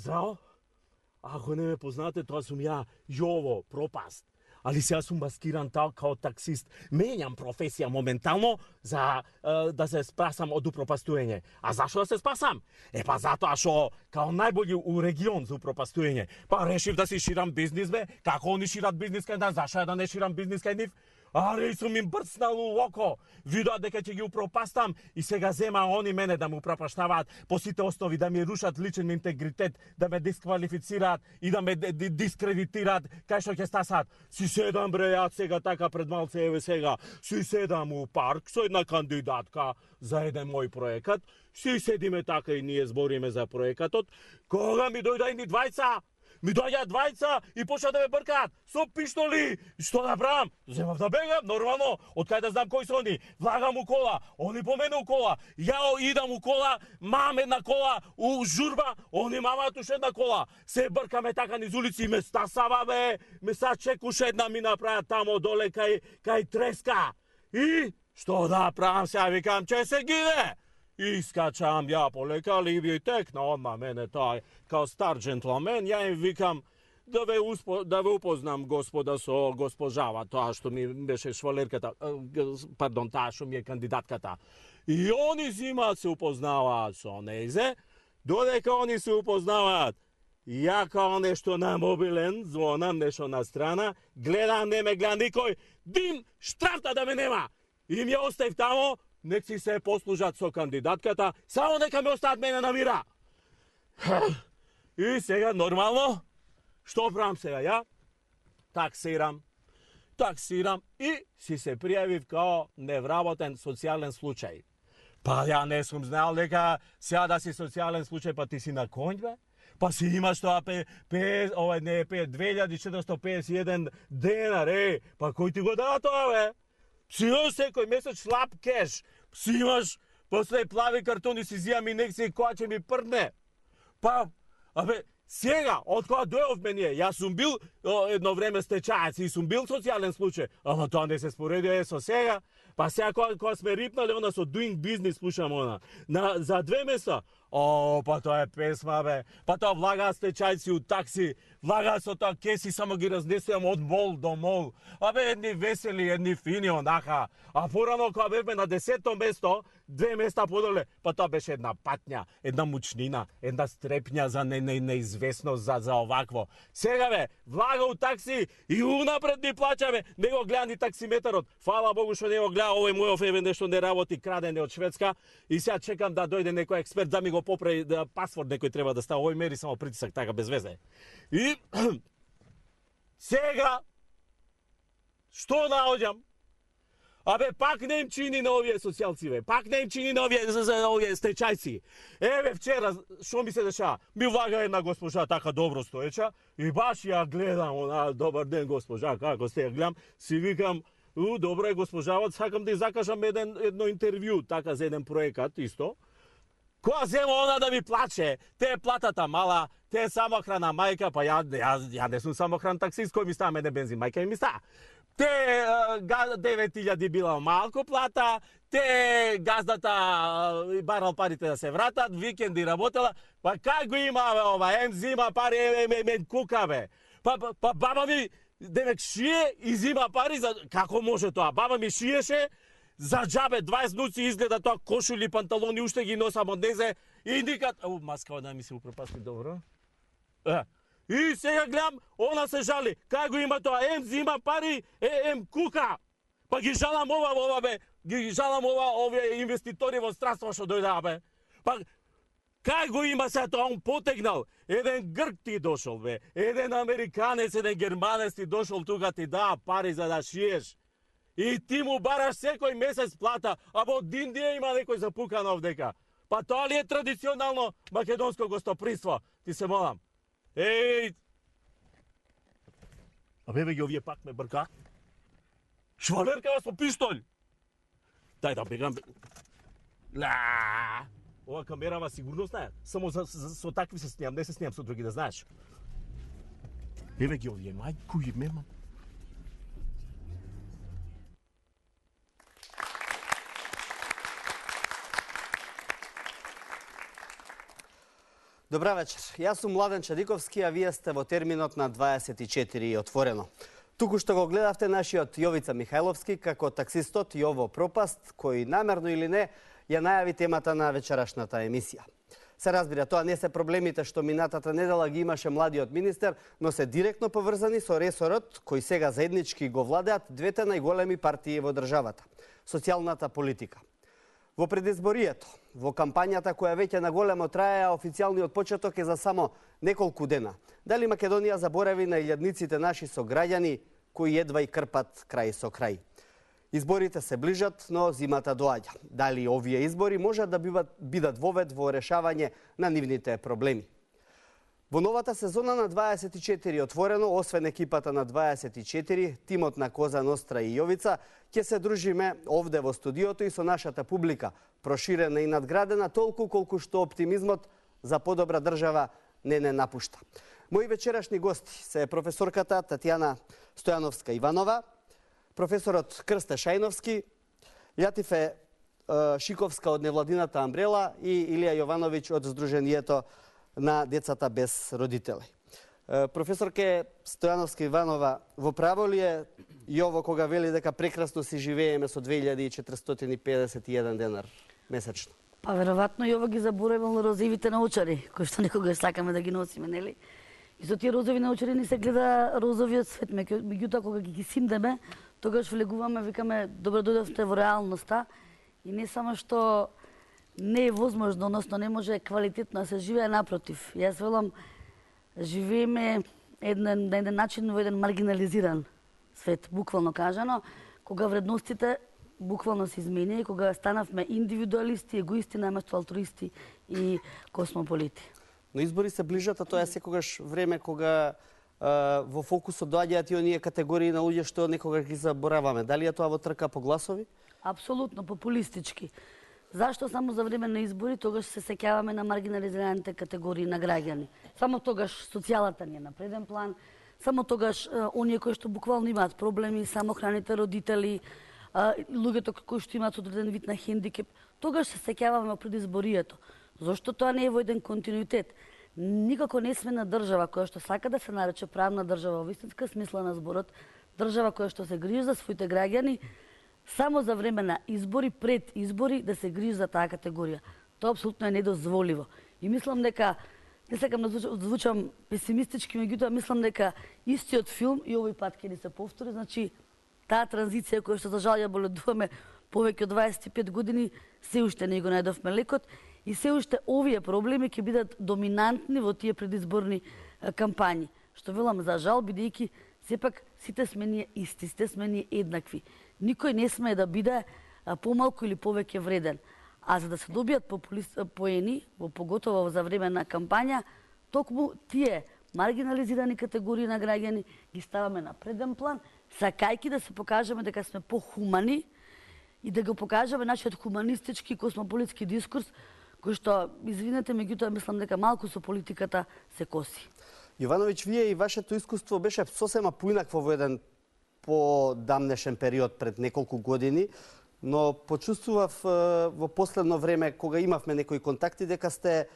Здрав? Ако не ме познате, тоа сум ја, Јово, Пропаст. Ali сега сум маскиран као таксист. Менјам професија моментално за да се спасам од упропастување. А зашо да се спасам? Па затоа што као најбољи у регион за упропастување. Па решив да си ширам бизнис, бе. Како они шират бизнис кај нас, зашо да не ширам бизнис кај нив? Аре, сум им брцнал у око. Видоа дека ќе ги упропастам и сега зема они мене да му упропаштаваат по сите основи, да ми рушат личен интегритет, да ме дисквалифицираат и да ме дискредитираат, кај што ќе стасаат. Си седам бре, ја сега така пред малце, еве сега, си седам у парк со една кандидатка за еден мој проекат, си седиме така и ние збориме за проекатот, кога ми дојда ни двајца, ми доаѓаат двајца и почна да ме бркаат со пиштоли. Што да правам? Земав да бегам, нормално. Од кај да знам кои се они? Влагам у кола, они по мене у кола. Ја идам у кола, мам една кола, у журба, они мамаат уште една кола. Се бркаме така низ улици и ме стасава, бе. Ме сачекуш една ми направат тамо доле кај треска. И што да правам, сега викам, че се гиде. Искачам ја полека, Ливија текна одма мене тај, као стар джентлмен, ја им викам да ве упознам господа со госпожава, тоа што ми беше швалерката, пардон, таа што ми е кандидатката. И они зимаат се упознаваат со нејзе, додека они се упознаваат. Ја као нешто на мобилен, звонам нешто на страна, гледам, не ме гледа никој, дим, штрафта да ме нема. И ми ја оставив тамо, нек си се послужат со кандидатката, само нека ме остават мене на мира. И сега нормално, што правам сега ја? Таксирам и си се пријавив као невработен социјален случај. Па ја не сум знаел дека сега да си социјален случај, па ти си на конј, бе? Па си имаш тоа 2451 денар, па кој ти го дава тоа, бе? Си имаш секој месец шлап кеш, си имаш после плави картони си зијам и нек си која ќе ми прдне. Па, сега, од кога дојав мене, јас сум бил едно време стечаец и сум бил социјален случај, ама тоа не се споредува со сега. Па сега кога сме рипнале она со Doing Business, слушам она, за 2 месеца. Па тоа е песма, бе. Па тоа влагаат стечајци у такси, влагаат со тоа кеси, само ги разнесувам од мол до мол. Едни весели, едни фини онака. А порано кога бевме на 10-то место, 2 места подоле, па тоа беше една патња, една мучнина, една стрепња за неизвестност, за овакво. Сега, бе, влага у такси и унапред ни плаќаме, не го гледа ни таксиметарот. Фала Богу што не го гледа, овој мојов еве нешто не работи, крадене од Шведска, и сега чекам да дојде некој експерт да ми го поправи, да пасворд некој треба да става, овој мери само притисак така без везе. И сега што наоѓам? Пак не им чини на овие социјалци, бе. Пак не им чини на овие стечајци. Еве вчера што ми се дешава? Ми влага една госпожа така добро стоеча и баш ја гледам, добар ден госпожа, како сте, ја гледам, си викам, добро е госпожавот, сакам да ја закажам едно интервју така за еден проекат исто. Која зема она да ми плаче, те е платата мала, те е самохрана мајка, па ја не сум самохран таксист, кој ми става мене бензин, мајка ми става. Те 9000 била малку плата, те газдата барал парите да се вратат, викенди работела, па кај го има ова, зима пари, мен кука, бе. Па баба ми, демек шие и зима пари, како може тоа? Баба ми шиеше, за џабе 20 нуци изгледа тоа, кошули, панталони, уште ги носам од незе, и никад... маска да ми се упропасти, добро. И сега гледам, она се жали. Кај го има тоа? Зима пари, кука. Па ги жалам ова, бе. Ги жалам овие инвеститори во странство што дојдаа, бе. Па кај го има сега тоа? Он потегнал. Еден грк ти дошол, бе. Еден американец, еден германец ти дошол тука, ти даа пари за да шиеш. И ти му бараш секој месец плата, а во Индија има некој запукан овдека. Па тоа ли е традиционално македонско гостоприство? Ти се молам. Бе, ги овие пак ме брка. Швалерка со пиштолј. Дај да бегам. Ова камерава сигурност е. Само со такви се снимам, не се снимам со други, да знаеш. Еве ги овие, мајку и мема. Добра вечер. Јас сум Младен Чадиковски, а вие сте во терминот на 24 отворено. Туку што го гледавте нашиот Јовица Михајловски како таксистот Јово Пропаст, кој намерно или не ја најави темата на вечерашната емисија. Се разбира, тоа не се проблемите што минатата недела ги имаше младиот министер, но се директно поврзани со ресорот кој сега заеднички го владеат двете најголеми партии во државата – социјалната политика. Во предизборието, во кампањата која веќе на големо трае, а официјалниот почеток е за само неколку дена. Дали Македонија заборави на илјадниците наши сограѓани кои едва и крпат крај со крај? Изборите се ближат, но зимата доаѓа. Дали овие избори можат да бидат вовед во решавање на нивните проблеми? Во новата сезона на 24 отворено, освен екипата на 24, тимот на Коза Ностра и Јовица, ќе се дружиме овде во студиото и со нашата публика, проширена и надградена толку колку што оптимизмот за подобра држава не напушта. Мои вечерашни гости се професорката Татјана Стојановска-Иванова, професорот Крсте Шајновски, Љатифе Шиковска од невладината Амбрела и Илија Јовановиќ од Сдруженијето на децата без родители. Професорке Стојановска-Иванова, во право ли е Јово кога вели дека прекрасно си живееме со 2451 денар месечно? Па веројатно Јово ги заборавил розовите научари, кои што некогаш сакаме да ги носиме, нели? И со тие розови научари ни се гледа розовиот свет, меѓутоа кога ги симдеме, тогаш влегуваме, викаме, добро дојдовте во реалноста и не само што не е возможно, односно не може квалитетно да се живее, напротив. Јас велам, живееме на еден начин во еден маргинализиран свет, буквално кажано, кога вредностите буквално се изменија и кога станавме индивидуалисти, егоисти, наместо алтруисти и космополити. Но избори се ближат, а тоа е секогаш време кога во фокусот доаѓаат и оние категории на луѓе што некогаш ги забораваме. Дали е тоа во трка по гласови? Апсолутно, популистички. Зашто само за време на избори тогаш се сеќаваме на маргинализираните категории на граѓани? Само тогаш социјалата ни е на преден план, само тогаш оние кои што буквално имаат проблеми, самохраните родители, луѓето кои што имаат одреден вид на хендикеп, тогаш се сеќаваме пред изборието. Зошто тоа не е во еден континуитет? Никако не сме на држава која што сака да се нарече правна држава во вистинска смисла на зборот, држава која што се грижи за своите граѓани, само за време на избори, пред избори, да се грижи за таа категорија. Тоа апсолутно е недозволиво. И мислам дека, не сакам да звучам песимистички, меѓутоа мислам дека истиот филм и овој пат ќе ни се повтори, значи таа транзиција која што за жал ја боледуваме повеќе од 25 години, се уште не го најдовме лекот и се уште овие проблеми ќе бидат доминантни во тие предизборни кампањи. Што велам за жал, бидејќи сепак сите сме ние исти, сите сме ние еднакви. Никој не смее да биде помалку или повеќе вреден. А за да се добијат поени, поготово за време на кампања, токму тие маргинализирани категории на граѓани ги ставаме на преден план, сакајки да се покажеме дека сме похумани и да го покажеме нашиот хуманистички космополитски дискурс, кој што, извинете, меѓутоа мислам дека малку со политиката се коси. Јовановиќ, вие и вашето искуство беше сосема поинакво во еден по-дамнешен период пред неколку години, но почувствував во последно време, кога имавме некои контакти, дека сте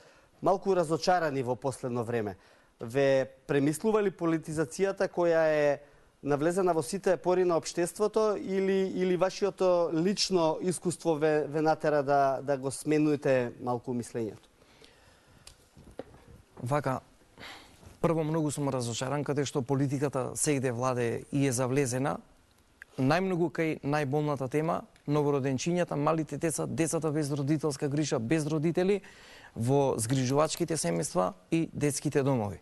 малку разочарани во последно време. Ве премислували политизацијата која е навлезена во сите пори на општеството или вашиото лично искуство ве натера да го сменуете малку мислењето? Вака, прво многу сум разочаран каде што политиката сегде владе и е завлезена. Најмногу кај најболната тема, новороденчињата, малите деца, децата без родителска грижа, без родители, во згрижувачките семејства и детските домови.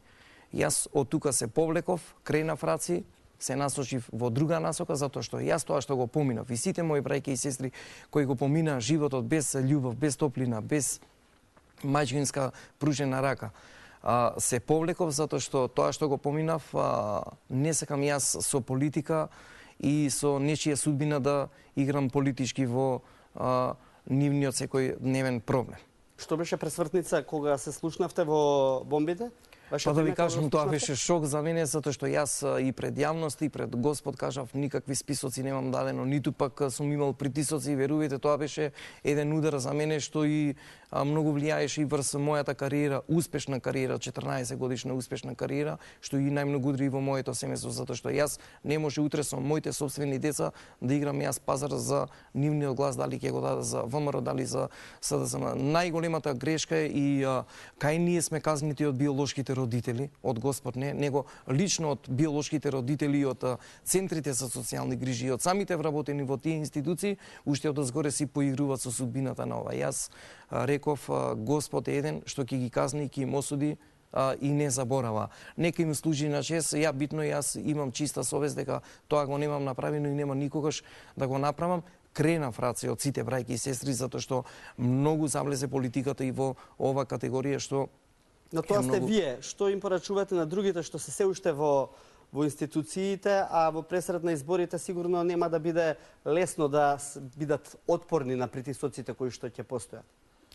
Јас од тука се повлеков, кренав раци, се насочив во друга насока, затоа што јас тоа што го поминав и сите мои браќа и сестри кои го помина животот без љубов, без топлина, без мајчинска пружена рака, се повлеков затоа што тоа што го поминав не сакам јас со политика и со нечија судбина да играм политички во нивниот секој дневен проблем. Што беше пресвртница кога се слушнавте во бомбите? Ваша Па да ви примета кажам, во тоа слушната? беше шок за мене, затоа што јас и пред јавност и пред Господ кажав никакви списоци немам дадено, ниту пак сум имал притисоци, верувате, тоа беше еден удар за мене што и многу влијаеше и врз мојата кариера, успешна кариера, 14 годишна успешна кариера, што и најмногу удри во моето семејство, затоа што јас не може утре со моите сопствени деца да играм јас пазар за нивниот глас, дали ќе го дадат за ВМРО, дали за СДСМ. Најголемата грешка е и кај ние сме казнити од биолошките родители, од Господ не, него лично од биолошките родители и од центрите за социјални грижи и од самите вработени во тие институции, уште од озгоре си поигруваат со судбината на ова. Јас реков, Господ е еден што ќе ги казни и ќе им осуди и не заборава. Нека им служи на чест, јас имам чиста совест дека тоа го немам направено и нема никогаш да го направам. Кренав раце од сите брајки и сестри, затоа што многу завлезе политиката и во ова категорија што... Но тоа сте вие. Што им порачувате на другите што се уште во институциите, а во пресред на изборите сигурно нема да биде лесно да бидат отпорни на притисоците кои што ќе постојат?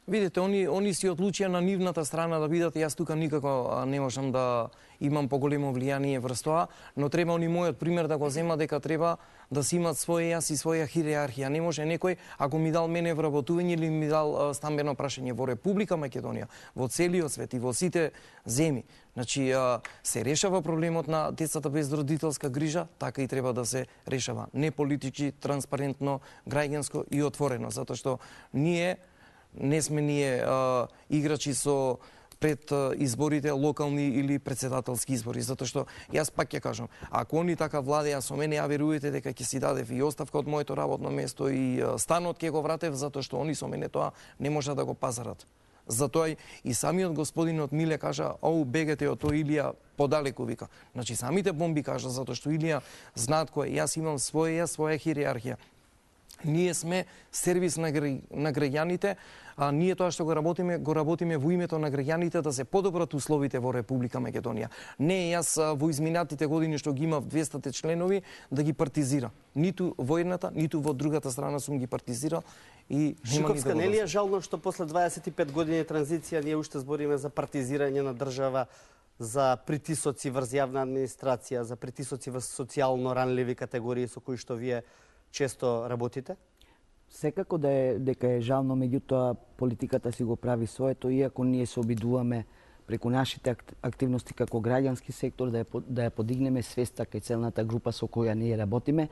Видите, они си одлучија на нивната страна да бидат, јас тука никако не можам да имам поголемо влијание врз тоа, но треба они мојот пример да го зема дека треба да си имат своја јас и своја иерархија. Не може некој, ако ми дал мене вработување или ми дал стамбено прашање во Република Македонија, во целиот свет и во сите земји. Значи, се решава проблемот на децата без родителска грижа, така и треба да се решава. Не политички, транспарентно, граѓанско и отворено, затоа што не сме играчи со пред изборите, локални или председателски избори, затоа што јас пак ќе кажам, ако они така владеа со мене, ја верувате дека ќе си дадев и оставка од моето работно место и станот ќе го вратев, затоа што они со мене тоа не можат да го пазарат. Затоа и самиот господинот Миле кажа, бегате од тој Илија подалеку, вика. Значи самите бомби кажа, затоа што Илија знаат кој, јас имам своја иерархија. Ние сме сервис на граѓаните, а ние тоа што го работиме во името на граѓаните да се подобрат условите во Република Македонија. Не јас во изминатите години што ги имав 200 членови да ги партизира. Ниту во едната, ниту во другата страна сум ги партизирал и нема ни да Шиковска, не ли е жално што после 25 години транзиција ние уште збориме за партизирање на држава, за притисоци врз јавна администрација, за притисоци врз социјално ранливи категории со кои што вие често работите? Секако дека е жално, меѓутоа политиката си го прави своето, иако ние се обидуваме преку нашите активности како граѓански сектор да ја подигнеме свеста кај целната група со која ние работиме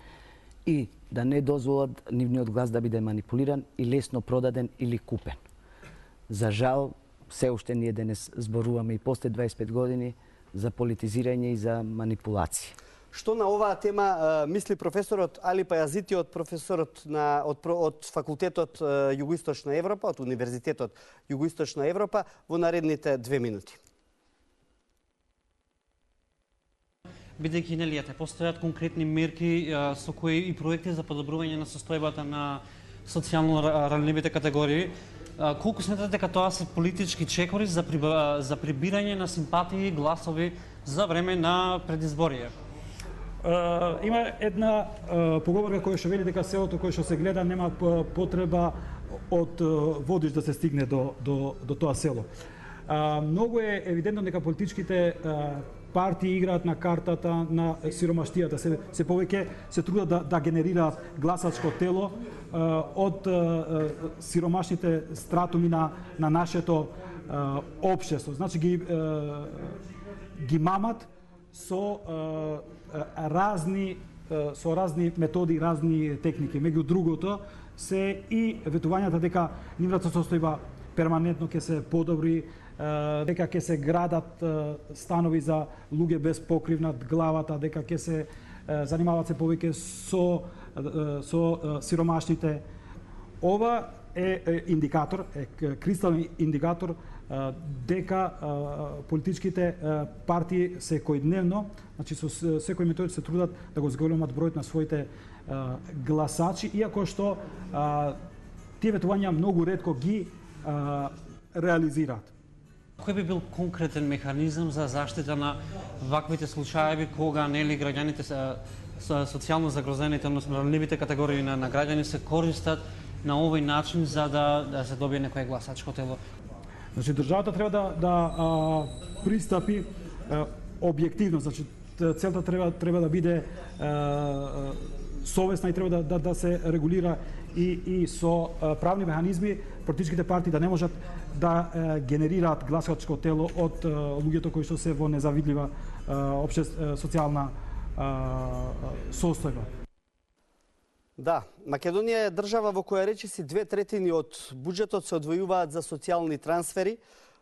и да не дозволат нивниот глас да биде манипулиран и лесно продаден или купен. За жал, се уште ние денес зборуваме и после 25 години за политизирање и за манипулација. Што на оваа тема мисли професорот Али Пајазити, професорот од факултетот Југоисточна Европа, од Универзитетот Југоисточна Европа, во наредните 2 минути? Бидејќи нелијате, постојат конкретни мерки со кои и проекти за подобрување на состојбата на социјално ранливите категории. Колку сметате дека тоа се политички чекори за прибирање на симпатии и гласови за време на предизборие? Има една поговорка која што вели дека селото кое што се гледа нема потреба од водич да се стигне до тоа село. Многу е евидентно дека политичките партии играат на картата на сиромаштијата. Се повеќе се трудат да генерираат гласачко тело од сиромашните стратуми на нашето општество. Значи ги мамат со разни методи, разни техники. Меѓу другото се и ветувањата дека нивната состојба перманентно ќе се подобри, дека ќе се градат станови за луѓе без покрив над главата, дека ќе се занимаваат се повеќе со сиромашните. Ова е индикатор, кристален индикатор дека политичките партии секојдневно, значи со секој метод се трудат да го зголемат бројот на своите гласачи, иако што тие ветувања многу ретко ги реализираат. Кој би бил конкретен механизам за заштита на ваквите случаи кога граѓаните социјално загрозените, односно ранливите категории на граѓани се користат на овој начин за да се добие некое гласачко тело? Значи државата треба да пристапи објективно, значи целта треба да биде совесна и треба да се регулира и со правни механизми политичките партии да не можат да генерираат гласачко тело од луѓето кои што се во незавидлива социјална состојба. Да, Македонија е држава во која речиси 2/3 од буџетот се одвојуваат за социјални трансфери,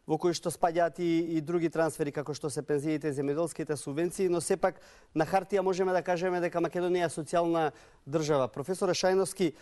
во кои што спаѓаат и други трансфери, како што се пензиите, земјоделските субвенции, но сепак на хартија можеме да кажеме дека Македонија е социјална држава. Професоре Шајновски,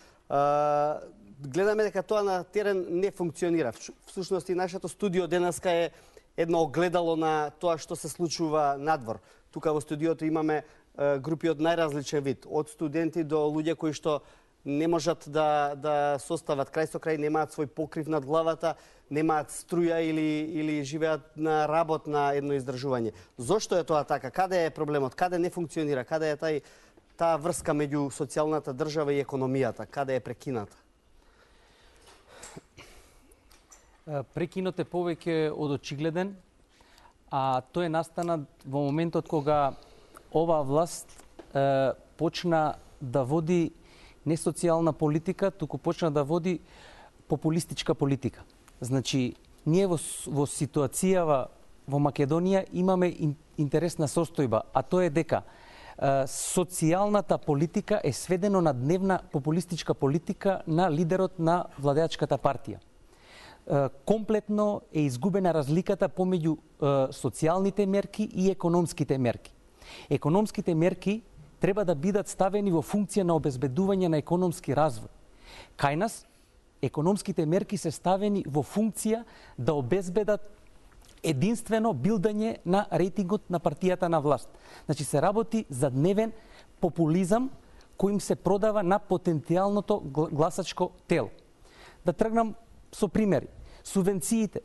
гледаме дека тоа на терен не функционира. Всушност и нашето студио денеска е едно огледало на тоа што се случува надвор. Тука во студиото имаме групи од најразличен вид, од студенти до луѓе кои што не можат да состават крај со крај, немаат свој покрив над главата, немаат струја или живеат на работ на едно издржување. Зошто е тоа така? Каде е проблемот? Каде не функционира? Каде е таа врска меѓу социјалната држава и економијата? Каде е прекината? Прекинот е повеќе од очигледен, а тој настана во моментот кога оваа власт почна да води не социјална политика, туку почна да води популистичка политика. Значи, ние во ситуацијава во Македонија имаме интересна состојба, а тоа е дека социјалната политика е сведено на дневна популистичка политика на лидерот на владеачката партија. Комплетно е изгубена разликата помеѓу социјалните мерки и економските мерки. Економските мерки треба да бидат ставени во функција на обезбедување на економски развој. Кај нас, економските мерки се ставени во функција да обезбедат единствено билдање на рейтингот на партијата на власт. Значи се работи за дневен популизам кој им се продава на потенцијалното гласачко тело. Да тргнам со примери. Субвенциите.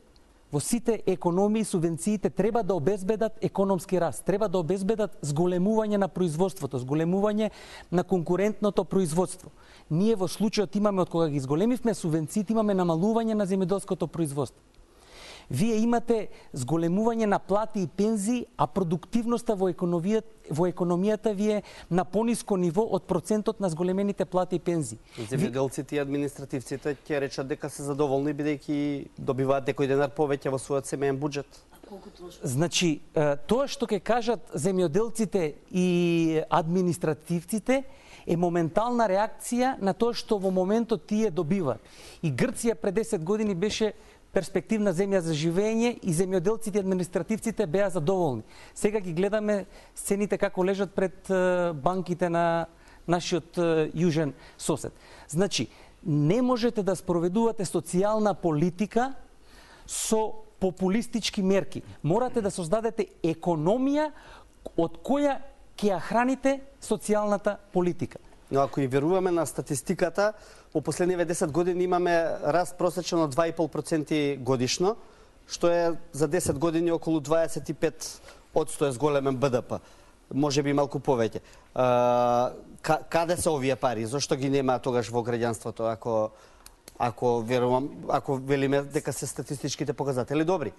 Во сите економии субвенциите треба да обезбедат економски раст, треба да обезбедат зголемување на производството, зголемување на конкурентното производство. Ние во случајот имаме, од кога ги зголемивме субвенциите, имаме намалување на земјоделското производство. Вие имате зголемување на плати и пензии, а продуктивноста во економијата ви е на пониско ниво од процентот на зголемените плати и пензии. Земјоделците и административците ќе речат дека се задоволни бидејќи добиваат некој денар повеќе во својот семеен буџет. Значи, тоа што ќе кажат земјоделците и административците е моментална реакција на тоа што во моментот тие добиваат. И Грција пред 10 години беше перспективна земја за живење и земјоделците и административците беа задоволни. Сега ги гледаме сцените како лежат пред банките на нашиот јужен сосед. Значи, не можете да спроведувате социјална политика со популистички мерки. Морате да создадете економија од која ќе ја храните социјалната политика. Но ако и веруваме на статистиката, во последниве 10 години имаме раст просечен од 2,5% годишно, што е за 10 години околу 25% е зголемен БДП. Може би малку повеќе. Каде се овие пари? Зошто ги нема тогаш во граѓанството, ако велиме дека се статистичките показатели добри?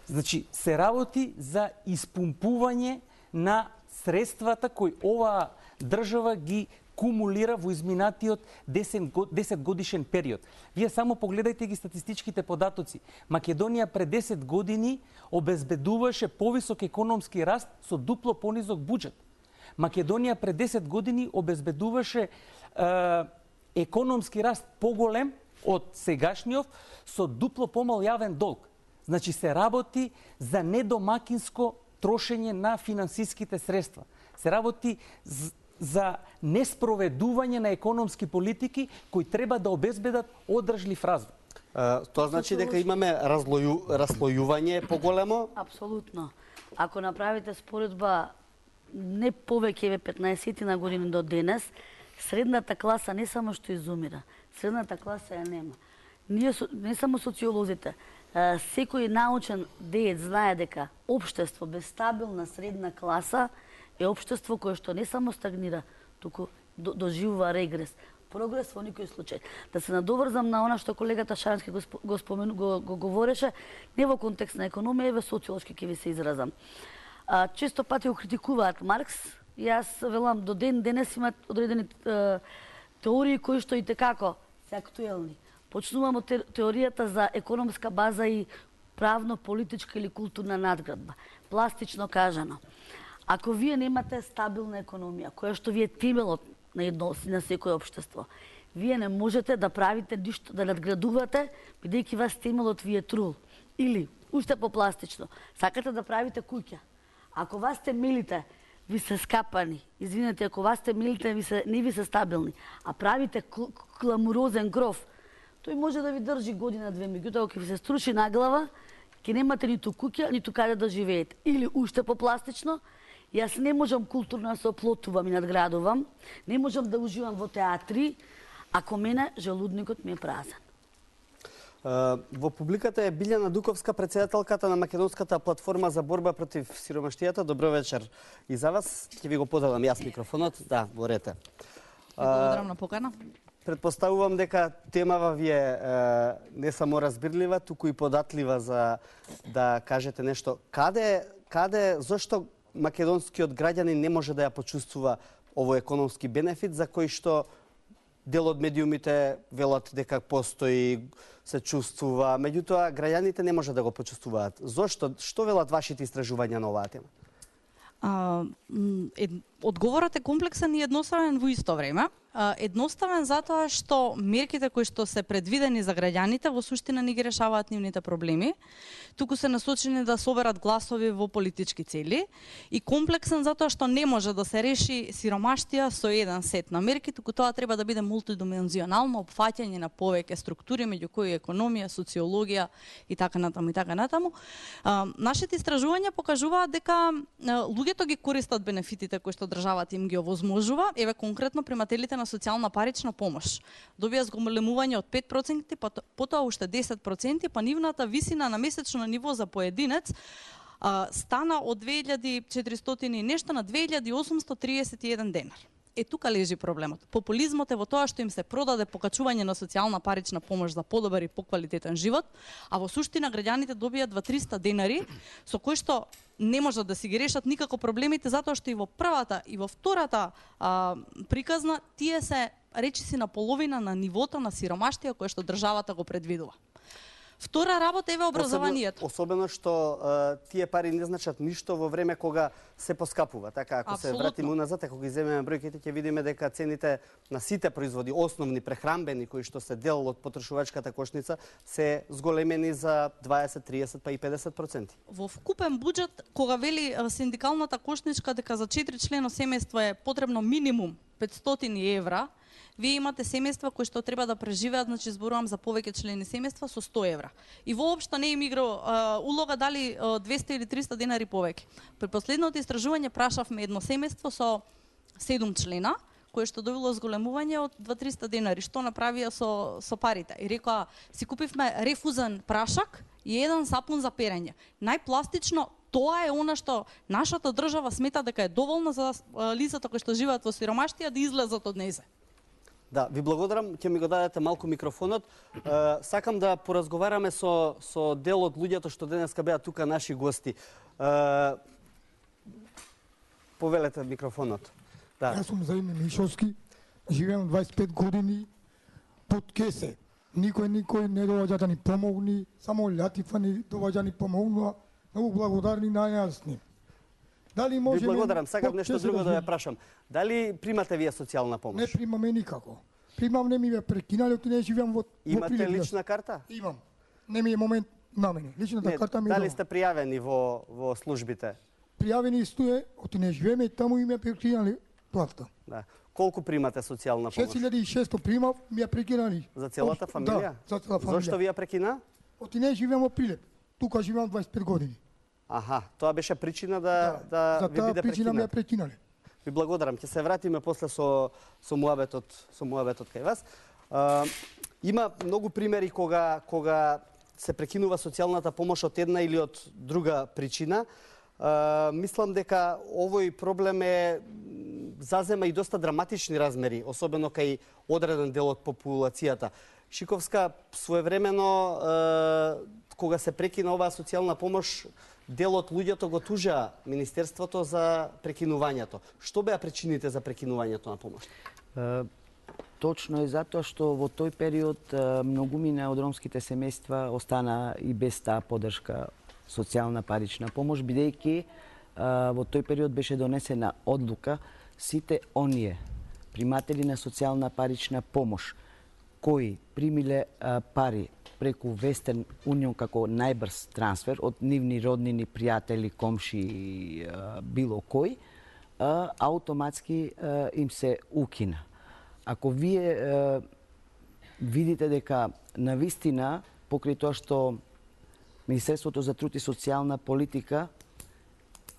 Значи, се работи за испумпување на средствата кои оваа држава ги кумулира во изминатиот 10 годишен период. Вие само погледајте ги статистичките податоци. Македонија пред 10 години обезбедуваше повисок економски раст со дупло понизок буџет. Македонија пред 10 години обезбедуваше економски раст поголем од сегашниот со дупло помал јавен долг. Значи се работи за недомакинско трошење на финансиските средства. Се работи за неспроведување на економски политики кои треба да обезбедат одржлив развој. Тоа значи дека имаме раслојување поголемо? Апсолутно. Ако направите споредба не повеќе 15 на години до денес, средната класа не само што изумира, средната класа ја нема. Ние не само социолозите, секој научен деец знае дека општество без стабилна средна класа е општество кое што не само стагнира, туку доживува регрес. прогрес во никој случај. Да се надоврзам на она што колегата Шарански го говореше, не во контекст на економија, во социолошки ќе ви се изразам. Често пати го критикуваат Маркс, и јас велам до ден денес имат одредени теории кои што и текако се актуелни. Почнувам од теоријата за економска база и правно-политичка или културна надградба. Пластично кажано, ако вие немате стабилна економија, која што ви е темелот на секој општество, вие не можете да правите ништо, да надградувате, бидејќи вас темелот ви е трул. Или, уште попластично, сакате да правите куќа. Ако вас темелите ви се скапани, извинете, ако вас темелите не ви се стабилни, а правите кламурозен кров, тој може да ви држи година-две, меѓутоа ако ви се струши на глава, ќе немате ниту куќа, ниту каде да живеете. Или уште попластично, јас не можам културно да се оплотувам и надградувам, не можам да уживам во театри, ако мене желудникот ми е празен. Во публиката е Билјана Дуковска, претседателката на Македонската платформа за борба против сиромаштијата. Добро вечер и за вас. Ќе ви го поделам јас микрофонот. Да, говорете. Благодарам на покана. Предпоставувам дека темава ви е не само разбирлива, туку и податлива за да кажете нешто. Зошто македонскиот граѓанин не може да ја почувствува овој економски бенефит за кој што дел од медиумите велат дека постои, се чувствува, меѓутоа граѓаните не може да го почувствуваат. Зошто? Што велат вашите истражувања на оваа тема? Одговорот е комплексен и едноставен во исто време. Едноставен затоа што мерките кои што се предвидени за граѓаните во суштина не ги решаваат нивните проблеми, туку се насочени да соберат гласови во политички цели, и комплексен затоа што не може да се реши сиромаштија со еден сет на мерки, туку тоа треба да биде мултидимензионално опфаќање на повеќе структури, меѓу кои економија, социологија и така натаму и така натаму. Нашите истражувања покажуваат дека луѓето ги користат бенефитите кои што државата им ги овозможува. Еве конкретно примателите на социјална парична помош добија зголемување од 5%, потоа уште 10%, па нивната висина на месечно ниво за поединец стана од 2400 и нешто на 2831 денар. Тука лежи проблемот. Популизмот е во тоа што им се продаде покачување на социјална парична помош за подобар и поквалитетен живот, а во суштина граѓаните добијат 200-300 денари, со кои што не можат да си ги решат никако проблемите, затоа што и во првата и во втората приказна тие се речиси на половина на нивото на сиромаштија кое што државата го предвидува. Втора работа е образованието. Особено што тие пари не значат ништо во време кога се поскапува. Така, ако се вратиме уназад, ако ги земеме бројките, ќе видиме дека цените на сите производи, основни прехранбени, кои што се дел од потрошувачката кошница, се зголемени за 20, 30 па и 50%. Во вкупен буџет, кога вели синдикалната кошничка дека за 4 члено семејство е потребно минимум 500 евра, вие имате семејства кои што треба да преживеат, значи зборувам за повеќе члени семејства со 100 евра. И воопшто не им игра улога дали 200 или 300 денари повеќе. При последното истражување прашавме едно семејство со 7 члена, кое што добило зголемување од 200-300 денари. Што направија со парите? И рекоа, си купивме рефузен прашак и еден сапун за перење. Најпластично тоа е она што нашата држава смета дека е доволно за лицата кои што живеат во сиромаштија да излезат од незе. Да, ви благодарам, ќе ми го дадете малку микрофонот. Сакам да поразговараме со дел од луѓето што денеска беа тука наши гости. Повелете микрофонот. Да. Јас сум Заиме Мишовски, живеам 25 години под кесе. Никој не доаѓа да ни помогни, само Латифа ни доаѓа ни помогнува. Многу благодарни на јасни. Дали може ви благодарам, сакам нешто друго да ја прашам. Дали примате вие социјална помош? Не примаме никако. Примам, не ми ве прекинали, не живеам во Имате лична карта? Имам. Не ми е момент на мене. Личната карта ми е. Дали сте пријавени во службите? Пријавени стоje, оти не живееме, таму им ја прекинали плата. Да. Колку примате социјална помош? 6600 примав, ми ја прекинали. За целата фамилија? Да, за цела фамилија. Зошто ви ја прекина? Оти не живеам во Прилеп. Тука живеам 25 години. Аха, тоа беше причина да за ви биде причина прекинат. ме ја прекинале. Ви благодарам. Ќе се вратиме после со муабетот кај вас. Има многу примери кога се прекинува социјалната помош од една или од друга причина. Мислам дека овој проблем е зазема и доста драматични размери, особено кај одреден дел од популацијата. Шиковска, своевремено, кога се прекина оваа социјална помош, дел од луѓето го тужа Министерството за прекинувањето. Што беа причините за прекинувањето на помош? Точно е затоа што во тој период многумина од ромските семејства остана и без таа поддршка социјална парична помош, бидејќи во тој период беше донесена одлука сите оние приматели на социјална парична помош кои примиле пари преку Western Union како најбрз трансфер од нивни роднини, пријатели, комши, било кој, автоматски им се укина. Ако вие видите дека навистина покрај тоа што Министерството за труд и социјална политика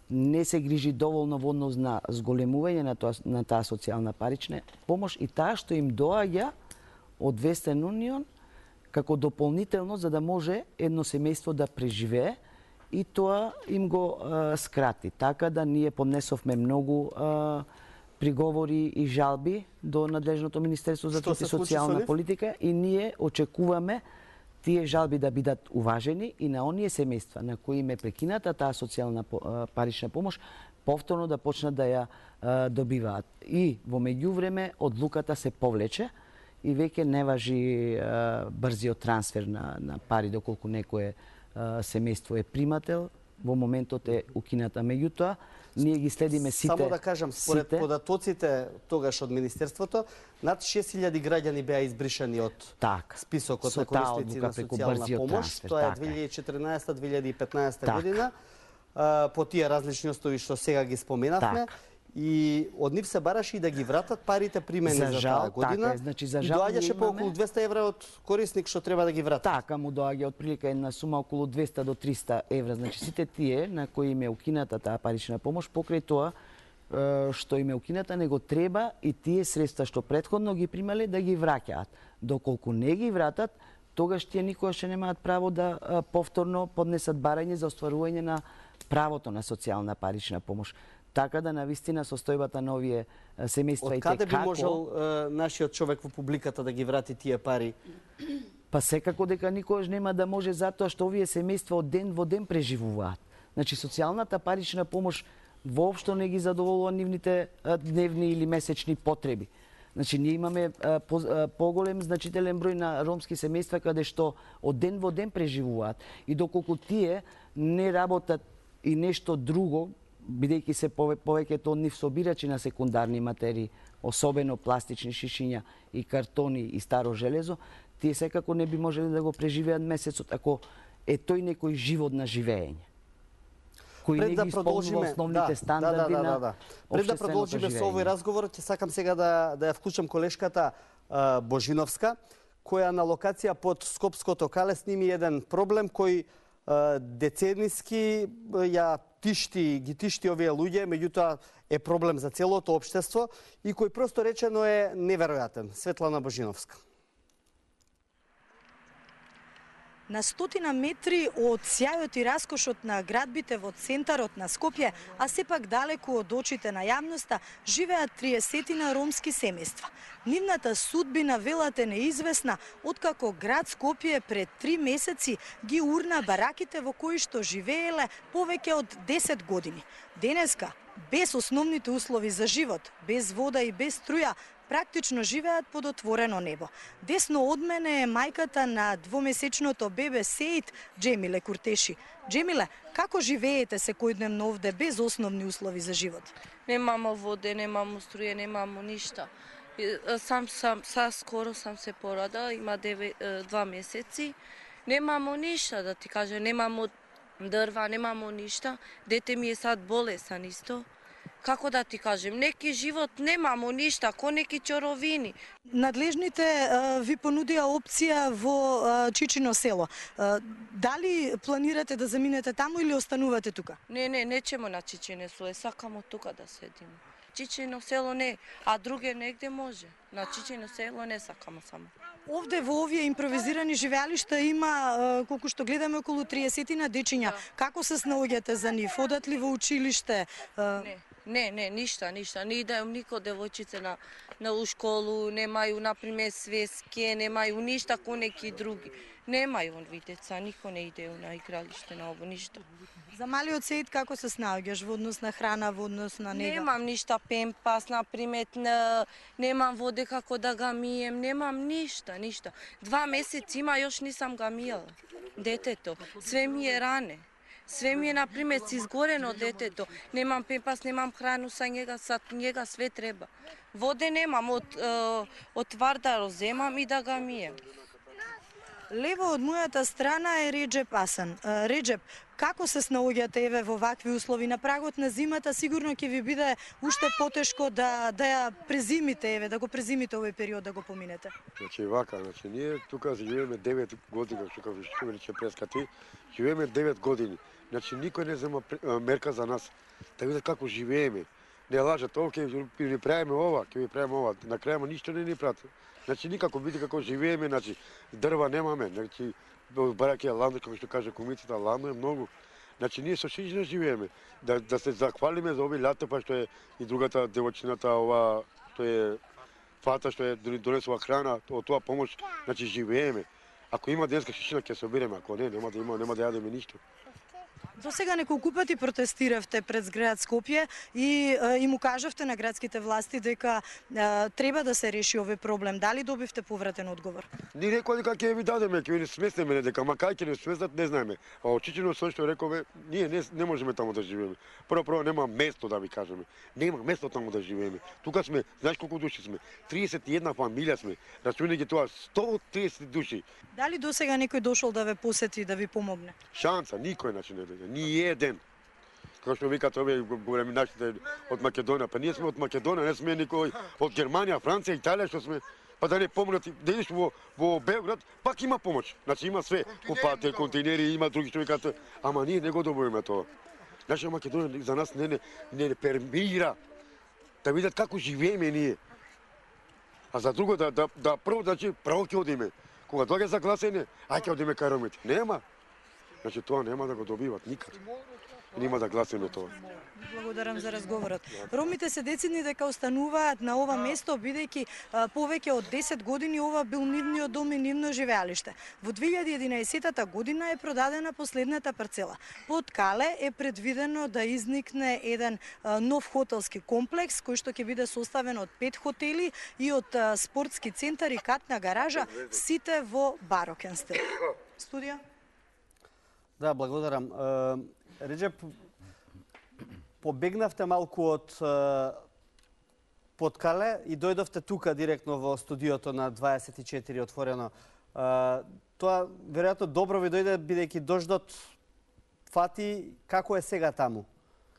не се грижи доволно во однос на зголемување на таа социјална парична помош и таа што им доаѓа од Western Union како дополнително за да може едно семејство да преживее и тоа им го скрати. Така да ние поднесовме многу приговори и жалби до надлежното Министерство за труд и социјална политика и ние очекуваме тие жалби да бидат уважени и на оние семејства на кои им е прекината таа социјална парична помош повторно да почнат да ја добиваат. И во меѓувреме одлуката се повлече и веќе не важи брзиот трансфер на пари доколку некое семејство е примател, во моментот е укината. Меѓутоа, ние ги следиме сите... Само да кажам, според податоците тогаш од Министерството, над 6000 граѓани беа избришани од списокот на корисници на социјална помош. Тоа е 2014-2015 година, по тие различни основи што сега ги споменавме. И од нив се бараше и да ги вратат парите примени за таа година. Значи, и доаѓаше по околу 200 евра од корисник што треба да ги врати. Така му доаѓа отприлика една сума околу 200 до 300 евра. Значи сите тие на кои им е укината таа парична помош, покрај тоа што им е укината, него треба и тие средства што претходно ги примале да ги враќаат. Доколку не ги вратат, тогаш тие никогаш ќе немаат право да повторно поднесат барање за остварување на правото на социјална парична помош. Така да навистина состојбата на овие семејства и како... Од каде би можел нашиот човек во публиката да ги врати тие пари? Па секако дека никогаш нема да може затоа што овие семејства од ден во ден преживуваат. Значи социјалната парична помош воопшто не ги задоволува нивните дневни или месечни потреби. Значи ние имаме поголем значителен број на ромски семејства каде што од ден во ден преживуваат и доколку тие не работат и нешто друго, бидејќи се повеќето од нив собирачи на секундарни материи, особено пластични шишиња и картони и старо железо, тие секако не би можеле да го преживеат месецот ако е тој некој живот на живење. Кој не ги исполнува основните стандарди на Пред да продолжиме со овој разговор, ќе сакам сега да ја вклучам колешката Божиновска, која на локација под Скопското кале сними еден проблем кој децениски ја ги тишти овие луѓе, меѓутоа е проблем за целото општество и кој просто речено е неверојатен. Светлана Божиновска. На 100 метри од сјајот и раскошот на градбите во центарот на Скопје, а сепак далеку од очите на јавноста, живеат 30 ромски семејства. Нивната судбина велат е неизвестна, откако град Скопје пред 3 месеци ги урна бараките во кои што живееле повеќе од 10 години. Денеска, без основните услови за живот, без вода и без струја, практично живеат под отворено небо. Десно од мене е мајката на двомесечното бебе Сеид, Джемиле Куртеши. Джемиле, како живеете секојдневно овде без основни услови за живот? Немамо воде, немамо струја, немамо ништа. Скоро сам се порада, има 2 месеци. Немамо ништа, да ти кажем, немамо дрва, немамо ништа. Дете ми е сад болесан исто. Како да ти кажем, неки живот немамо ништа, ко неки чоровини. Надлежните ви понудија опција во Чичино село. Дали планирате да заминете таму или останувате тука? Не, нечемо на Чичино село, сакамо тука да седиме. Чичино село не, а друге негде може. На Чичино село не сакамо само. Овде во овие импровизирани живеалишта има, колку што гледаме, околу 30 дечиња. Како се снаоѓате за нив? Одат ли во училиште? Не, ништа. Не идају никој девојчице на у школу, немају, например, свески, немају ништа ко неки други. Немају онви деца, никој не идеју на игралиште, на ово, ништа. За малиот Сеид како се снаоѓаш во однос на храна, во однос на нега? Немам ништа пемпас, например, немам воде како да ga мием, немам ништа. 2 месеци има, још нисам ga мијала. Детето, све ми е ране. Све ми е, например, изгорено детето. Немам пемпас, немам храну са njega све треба. Воде немам, од Вардаро земам и да ga мием. Лево од мојата страна е Реджеп Асан. Реджеп, како се снаоѓате еве во вакви услови на прагот на зимата? Сигурно ќе ви биде уште потешко да ја презимите, еве, да го презимите овој период, да го поминете. Ние тука живееме 9 години, што рече преска ти, живееме 9 години. Никој не зема мерка за нас, да видат како живееме. Не лажат, ово ќе ви правиме ова, на крајма ништо не ни прати. Никако види како живееме, дрва немаме, бараќе ладно, како што каже комицата, ладно е многу. Ние со шијна живееме. Да се захвалиме за овој лято, па што е и другата девојчината, ова, што е фата, што е донесува храна, од тоа помош, живееме. Ако има денска шишина, ќе се обиреме, ако не, нема да јадеме ништо. До сега неколку пати протестиравте пред град Скопје и му кажавте на градските власти дека треба да се реши овој проблем. Дали добивте повратен одговор? Ни рекоа дека ќе ви дадеме, ќе ви не сместиме, дека кај ќе не сместат, не знаеме. А очичено со што рекове, ние не можеме таму да живееме. Прво нема место да ви кажеме. Нема место таму да живееме. Тука сме, знаеш колку души сме? 31 фамилија сме. Рачунајќи тоа 130 души. Дали до сега некој дошол да ве посети, да ви помогне? Шанса, никој не дојде. Ни еден. Како што викате овие големи нашите од Македонија, па ние сме од Македонија, не сме никој од Германија, Франција, Италија што сме, па да не помогнат, да идеш во Белград, пак има помош. Има све, купате, контейнери, има други што викате, ама ние не го добиваме тоа. Наша Македонија за нас не пермира да видат како живееме ние. А за друго да прво право ќе одиме. Кога доаѓа за гласење, ќе одиме кај ромите. Нема. Тоа нема да го добиват никад. Нема да гласиме тоа. Благодарам за разговорот. Ромите се децидни дека остануваат на ова место, бидејќи повеќе од 10 години ова бил нивниот дом и нивно живеалиште. Во 2011 година е продадена последната парцела. Под Кале е предвидено да изникне еден нов хотелски комплекс, кој што ќе биде составен од 5 хотели и од спортски центар и катна гаража, сите во барокен стил. Студија? Да, благодарам. Реджеп, побегнавте малку од Подкале и дојдовте тука директно во студиото на 24 отворено. Тоа веројатно добро ви дојде бидејќи дождот фати. Како е сега таму?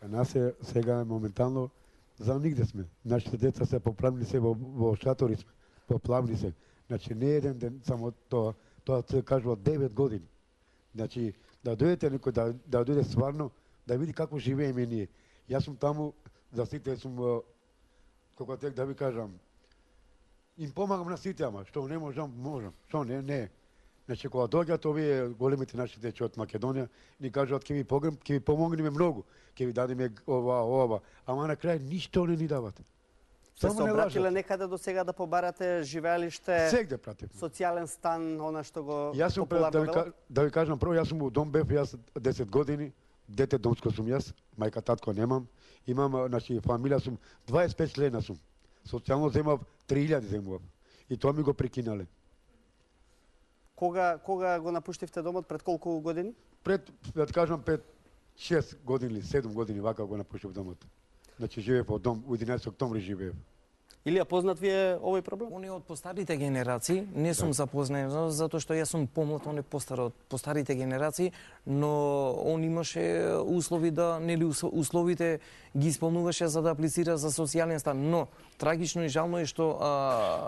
Кај нас е сега моментално за нигде сме. Нашите деца се поправни се во шатори сме. Поплавни се. Не еден ден само тоа се кажува 9 години. Да дојдете некој, да дојде стварно, да види како живееме ние. Јас сум таму, за сите сум, како тек да ви кажам, им помагам на сите, ама што не можам, што не. Кога доаѓаат овие големите нашите од Македонија, ни кажуваат ќе ви помогнеме многу, ќе ви дадеме ова, ама на крај ништо не ни дават. Се обратиле некаде до сега да побарате живеалиште, сегде пратим. Социјален стан, она што го популарно велат? Да ви кажам прво, јас сум у дом бев, јас 10 години, дете домско сум јас, мајка, татко немам, имам, фамилија сум, 25 члена сум, социјално земав 3000 земував и тоа ми го прекинале. Кога го напуштивте домот, пред колку години? Пред, да кажам, 5-6 години или 7 години вака го напуштив домот. Живеев од дом, у 11 октомври живеев. Или познат ви е овој проблем? Он е од постарите генерации, не сум запознат, затоа што јас сум помлад, он е постар од постарите генерации, но он имаше услови да, нели условите ги исполнуваше за да аплицира за социјален стан, но трагично и жално е што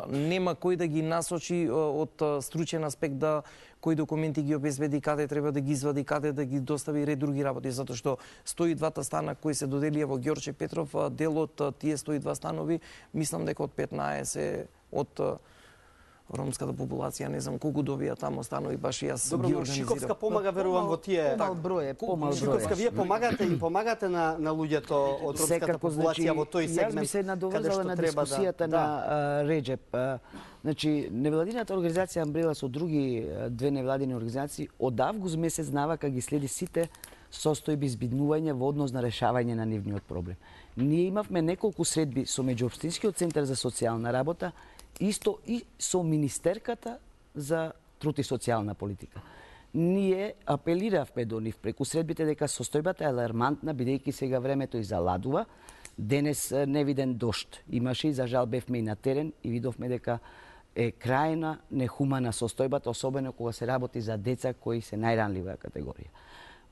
нема кој да ги насочи од стручен аспект да кои документи ги обезбеди, каде треба да ги извади, каде да ги достави ред други работи, затоа што 102 стана кои се доделија во Ѓорче Петров, дел од тие 102 станови, мислам дека од 15 од ромската популација, не знам колку добија таму станови, баш и јас Добро, ги но организирав. Шиковска помага, верувам, во тие... Помал број. Шиковска, вие помагате на луѓето од ромската популација во тој сегмент? Јас би се надоврзала на дискусијата на Реджеп. Значи, невладината организација Амбрела со други две невладини организации од август месец навака ги следи сите состојби избиднување во однос на решавање на нивниот проблем. Ние имавме неколку средби со Меѓуопштинскиот центар за социјална работа, исто и со Министерката за труд и социјална политика. Ние апелиравме до нив преку средбите дека состојбата е алармантна, бидејќи сега времето изаладува. Денес невиден дожд имаше и за жал бевме и на терен и видовме дека е крајна нехумана состојбата, особено кога се работи за деца кои се најранлива категорија.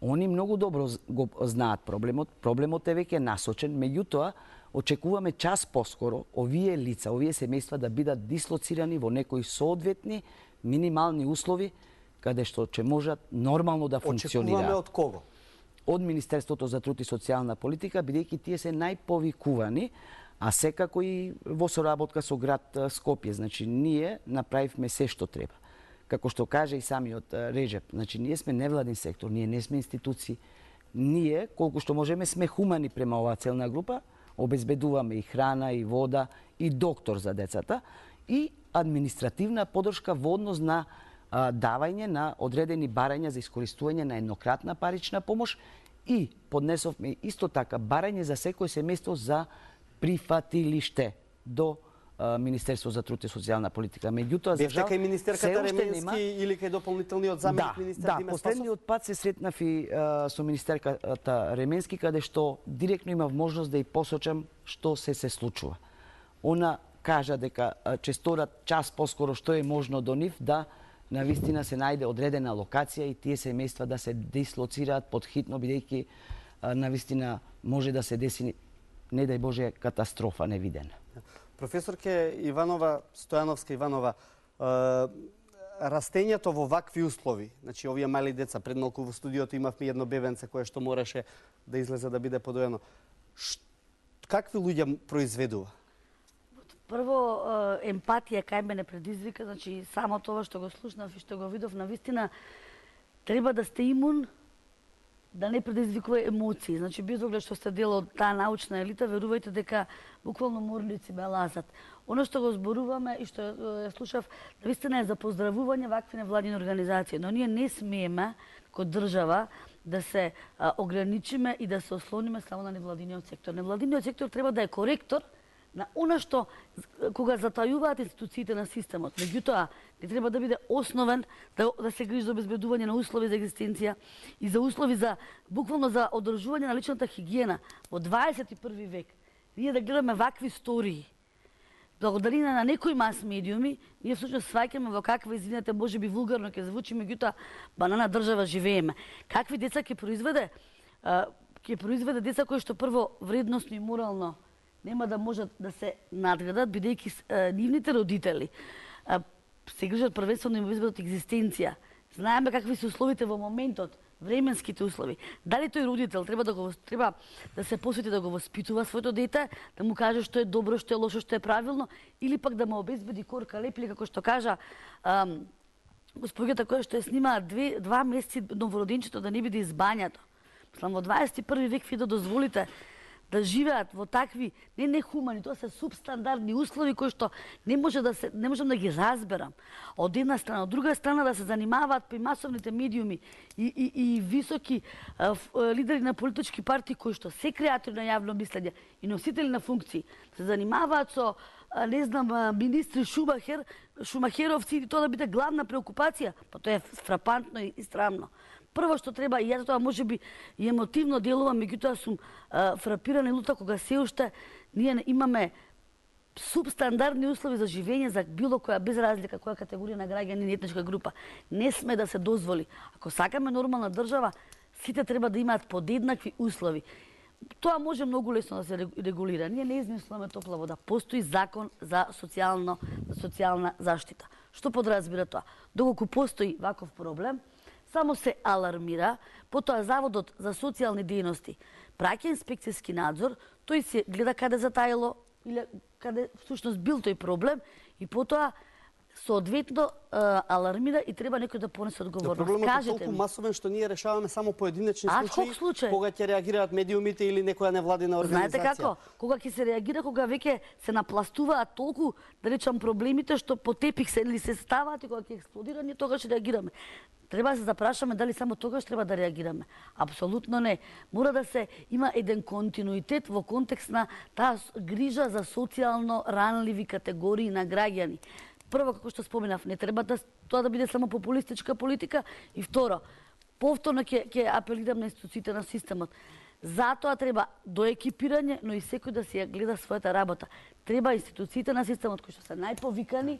Они многу добро го знаат проблемот. Проблемот е веќе насочен, меѓутоа очекуваме час поскоро овие лица, овие семејства да бидат дислоцирани во некои соодветни минимални услови каде што ќе можат нормално да функционираат. Очекуваме од кого? Од Министерството за труд и социјална политика, бидејќи тие се најповикувани, а секако и во соработка со град Скопје. Значи, ние направивме се што треба. Како што каже и самиот Реджеп, значи, ние сме невладин сектор, ние не сме институции. Ние, колку што можеме, сме хумани према оваа целна група, обезбедуваме и храна, и вода, и доктор за децата, и административна подршка во однос на давање на одредени барања за искористување на еднократна парична помош и поднесовме исто така барање за секој семејство за прифатилиште до Министерство за труд и социјална политика. Меѓутоа, за жал, кај министерката Ременски или кај дополнителниот заменик министер Диме Спасов? Последниот пат се сретнав и со министерката Ременски, каде што директно имав можност да ја посочам што се случува. Она кажа дека ќе сторат час поскоро што е можно до нив да навистина се најде одредена локација и тие семејства да се дислоцираат подхитно, бидејќи навистина може да се деси, не дај Боже, катастрофа невидена. Професорке Иванова, Стојановска Иванова, растењето во вакви услови, значи овие мали деца, пред малку во студиото имавме едно бебенце кое што мораше да излезе да биде подоено. Какви луѓе произведува? Прво, емпатија кај мене предизвика, значи само тоа што го слушнав и што го видов, навистина треба да сте имун да не предизвикува емоции. Значи, без оглед што сте дел од таа научна елита, верувајте дека буквално морници ме лазат. Оно што го зборуваме и што ја слушав, навистина е за поздравување вакви невладини организации, но ние не смееме како држава да се ограничиме и да се ослониме само на невладиниот сектор. Невладиниот сектор треба да е коректор на она што кога затајуваат институциите на системот. Меѓутоа, не треба да биде основен да се грижи за обезбедување на услови за екзистенција и за услови за буквално за одржување на личната хигиена во 21 век. Ние да гледаме вакви стории, благодарение на некои мас медиуми, ние всушност сваќаме во каква, извинете, можеби вулгарно ќе звучи, меѓутоа банана држава живееме. Какви деца ќе произведе? Ќе произведе деца кои што прво вредносно и морално нема да можат да се надградат, бидејќи нивните родители се грижат првенствено им обезбедат екзистенција. Знаеме какви се условите во моментот, временските услови. Дали тој родител треба да се посвети да го воспитува своето дете, да му каже што е добро, што е лошо, што е правилно, или пак да му обезбеди корка леп, или како што кажа господјата која што ја снима 2 месеци новороденчето да не биде избањато. Мислам, во 21 век ви да дозволите да живеат во такви не нехумани, тоа се субстандардни услови кои што не можам да ги разберам. Од една страна, од друга страна да се занимаваат при масовните медиуми и високи лидери на политички партии кои што се креатори на јавно мислење и носители на функции, се занимаваат со не знам министри Шумахеровци и тоа да биде главна преокупација, па тоа е фрапантно и срамно. Прво што треба, и јас тоа можеби и емотивно делувам, меѓутоа сум фрапирана и лута кога се уште ние имаме субстандардни услови за живење за било која, без разлика која категорија на граѓани и етничка група. Не сме да се дозволи. Ако сакаме нормална држава, сите треба да имаат подеднакви услови. Тоа може многу лесно да се регулира. Ние не измислуваме топла вода. Постои закон за социјална заштита. Што подразбира тоа? Доколку постои ваков проблем, само се алармира, потоа Заводот за социјални дејности праќа инспекцијски надзор, тој се гледа каде затаило или каде всушност бил тој проблем и потоа соодветно алармира и треба некој да понесе одговорност. Проблемот е Кажете толку ми. масовен што ние решаваме само поединечни случаи, кога ќе реагираат медиумите или некоја невладина организација. Знаете како? Кога ќе се реагира, кога веќе се напластуваат толку, да речам, проблемите што по тепих се или се ставаат и кога ќе експлодира, ние тогаш реагираме. Треба да се запрашаме дали само тогаш треба да реагираме. Апсолутно не. Мора да се има еден континуитет во контекст на таа грижа за социјално ранливи категории на граѓани. Прво, како што споменав, не треба тоа да биде само популистичка политика, и второ, повторно ќе апелирам на институциите на системот. Затоа треба доекипирање, но и секој да си ја гледа својата работа. Треба институциите на системот, кои што се најповикани,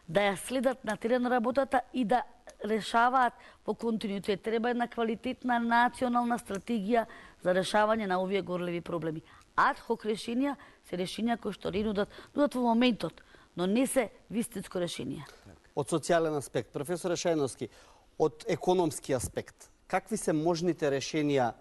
да ја следат на терен работата и да решаваат во континуитет. Треба една квалитетна национална стратегија за решавање на овие горливи проблеми. Адхок решенија се решенија кои што нудат во моментот, но не се вистинско решение. Од социјален аспект, професор Шајновски, од економски аспект, какви се можните решенија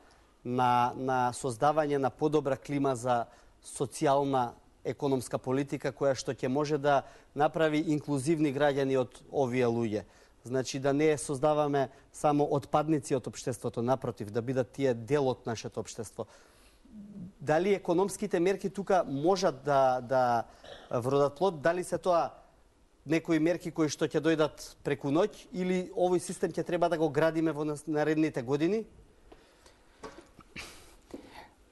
на создавање на подобра клима за социјална економска политика која што ќе може да направи инклузивни граѓани од овие луѓе? Значи да не создаваме само отпадници од општеството, напротив, да бидат тие дел од нашето општество. Дали економските мерки тука можат да вродат плод, дали се тоа некои мерки кои што ќе дојдат преку ноќ или овој систем ќе треба да го градиме во наредните години?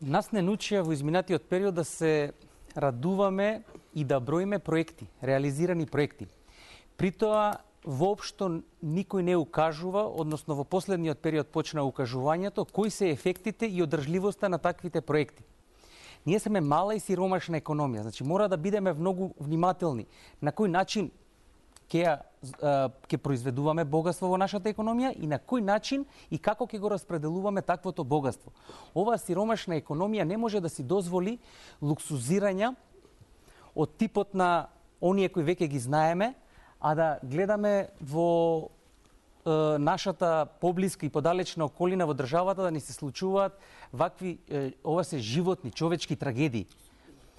Нас не научија во изминатиот период да се радуваме и да броиме проекти, реализирани проекти. При тоа воопшто никој не укажува, односно во последниот период почна укажувањето, кои се ефектите и одржливоста на таквите проекти. Ние сме мала и сиромашна економија, значи мора да бидеме многу внимателни на кој начин ќе произведуваме богатство во нашата економија и на кој начин и како ќе го распределуваме таквото богатство. Оваа сиромашна економија не може да си дозволи луксузирања од типот на оние кои веќе ги знаеме, а да гледаме во нашата поблиска и подалечна околина во државата да ни се случуваат вакви, ова се животни, човечки трагедии,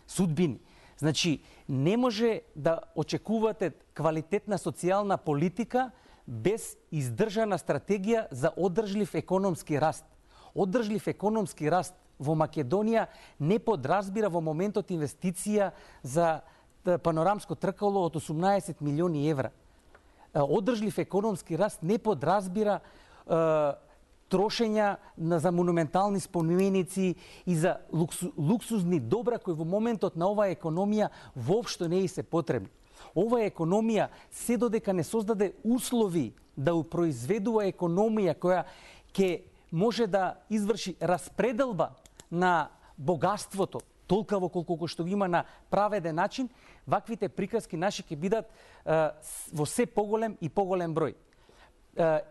судбини. Значи, не може да очекувате квалитетна социјална политика без издржана стратегија за одржлив економски раст. Одржлив економски раст во Македонија не подразбира во моментот инвестиција за панорамско тркало од 18 милиони евра. Одржлив економски раст не подразбира трошења за монументални споменици и за луксузни добра кои во моментот на оваа економија воопшто не и се потребни. Оваа економија се додека не создаде услови да произведува економија која ќе може да изврши распределба на богатството толкаво колку што го има на праведен начин, ваквите приказки наши ќе бидат во се поголем и поголем број.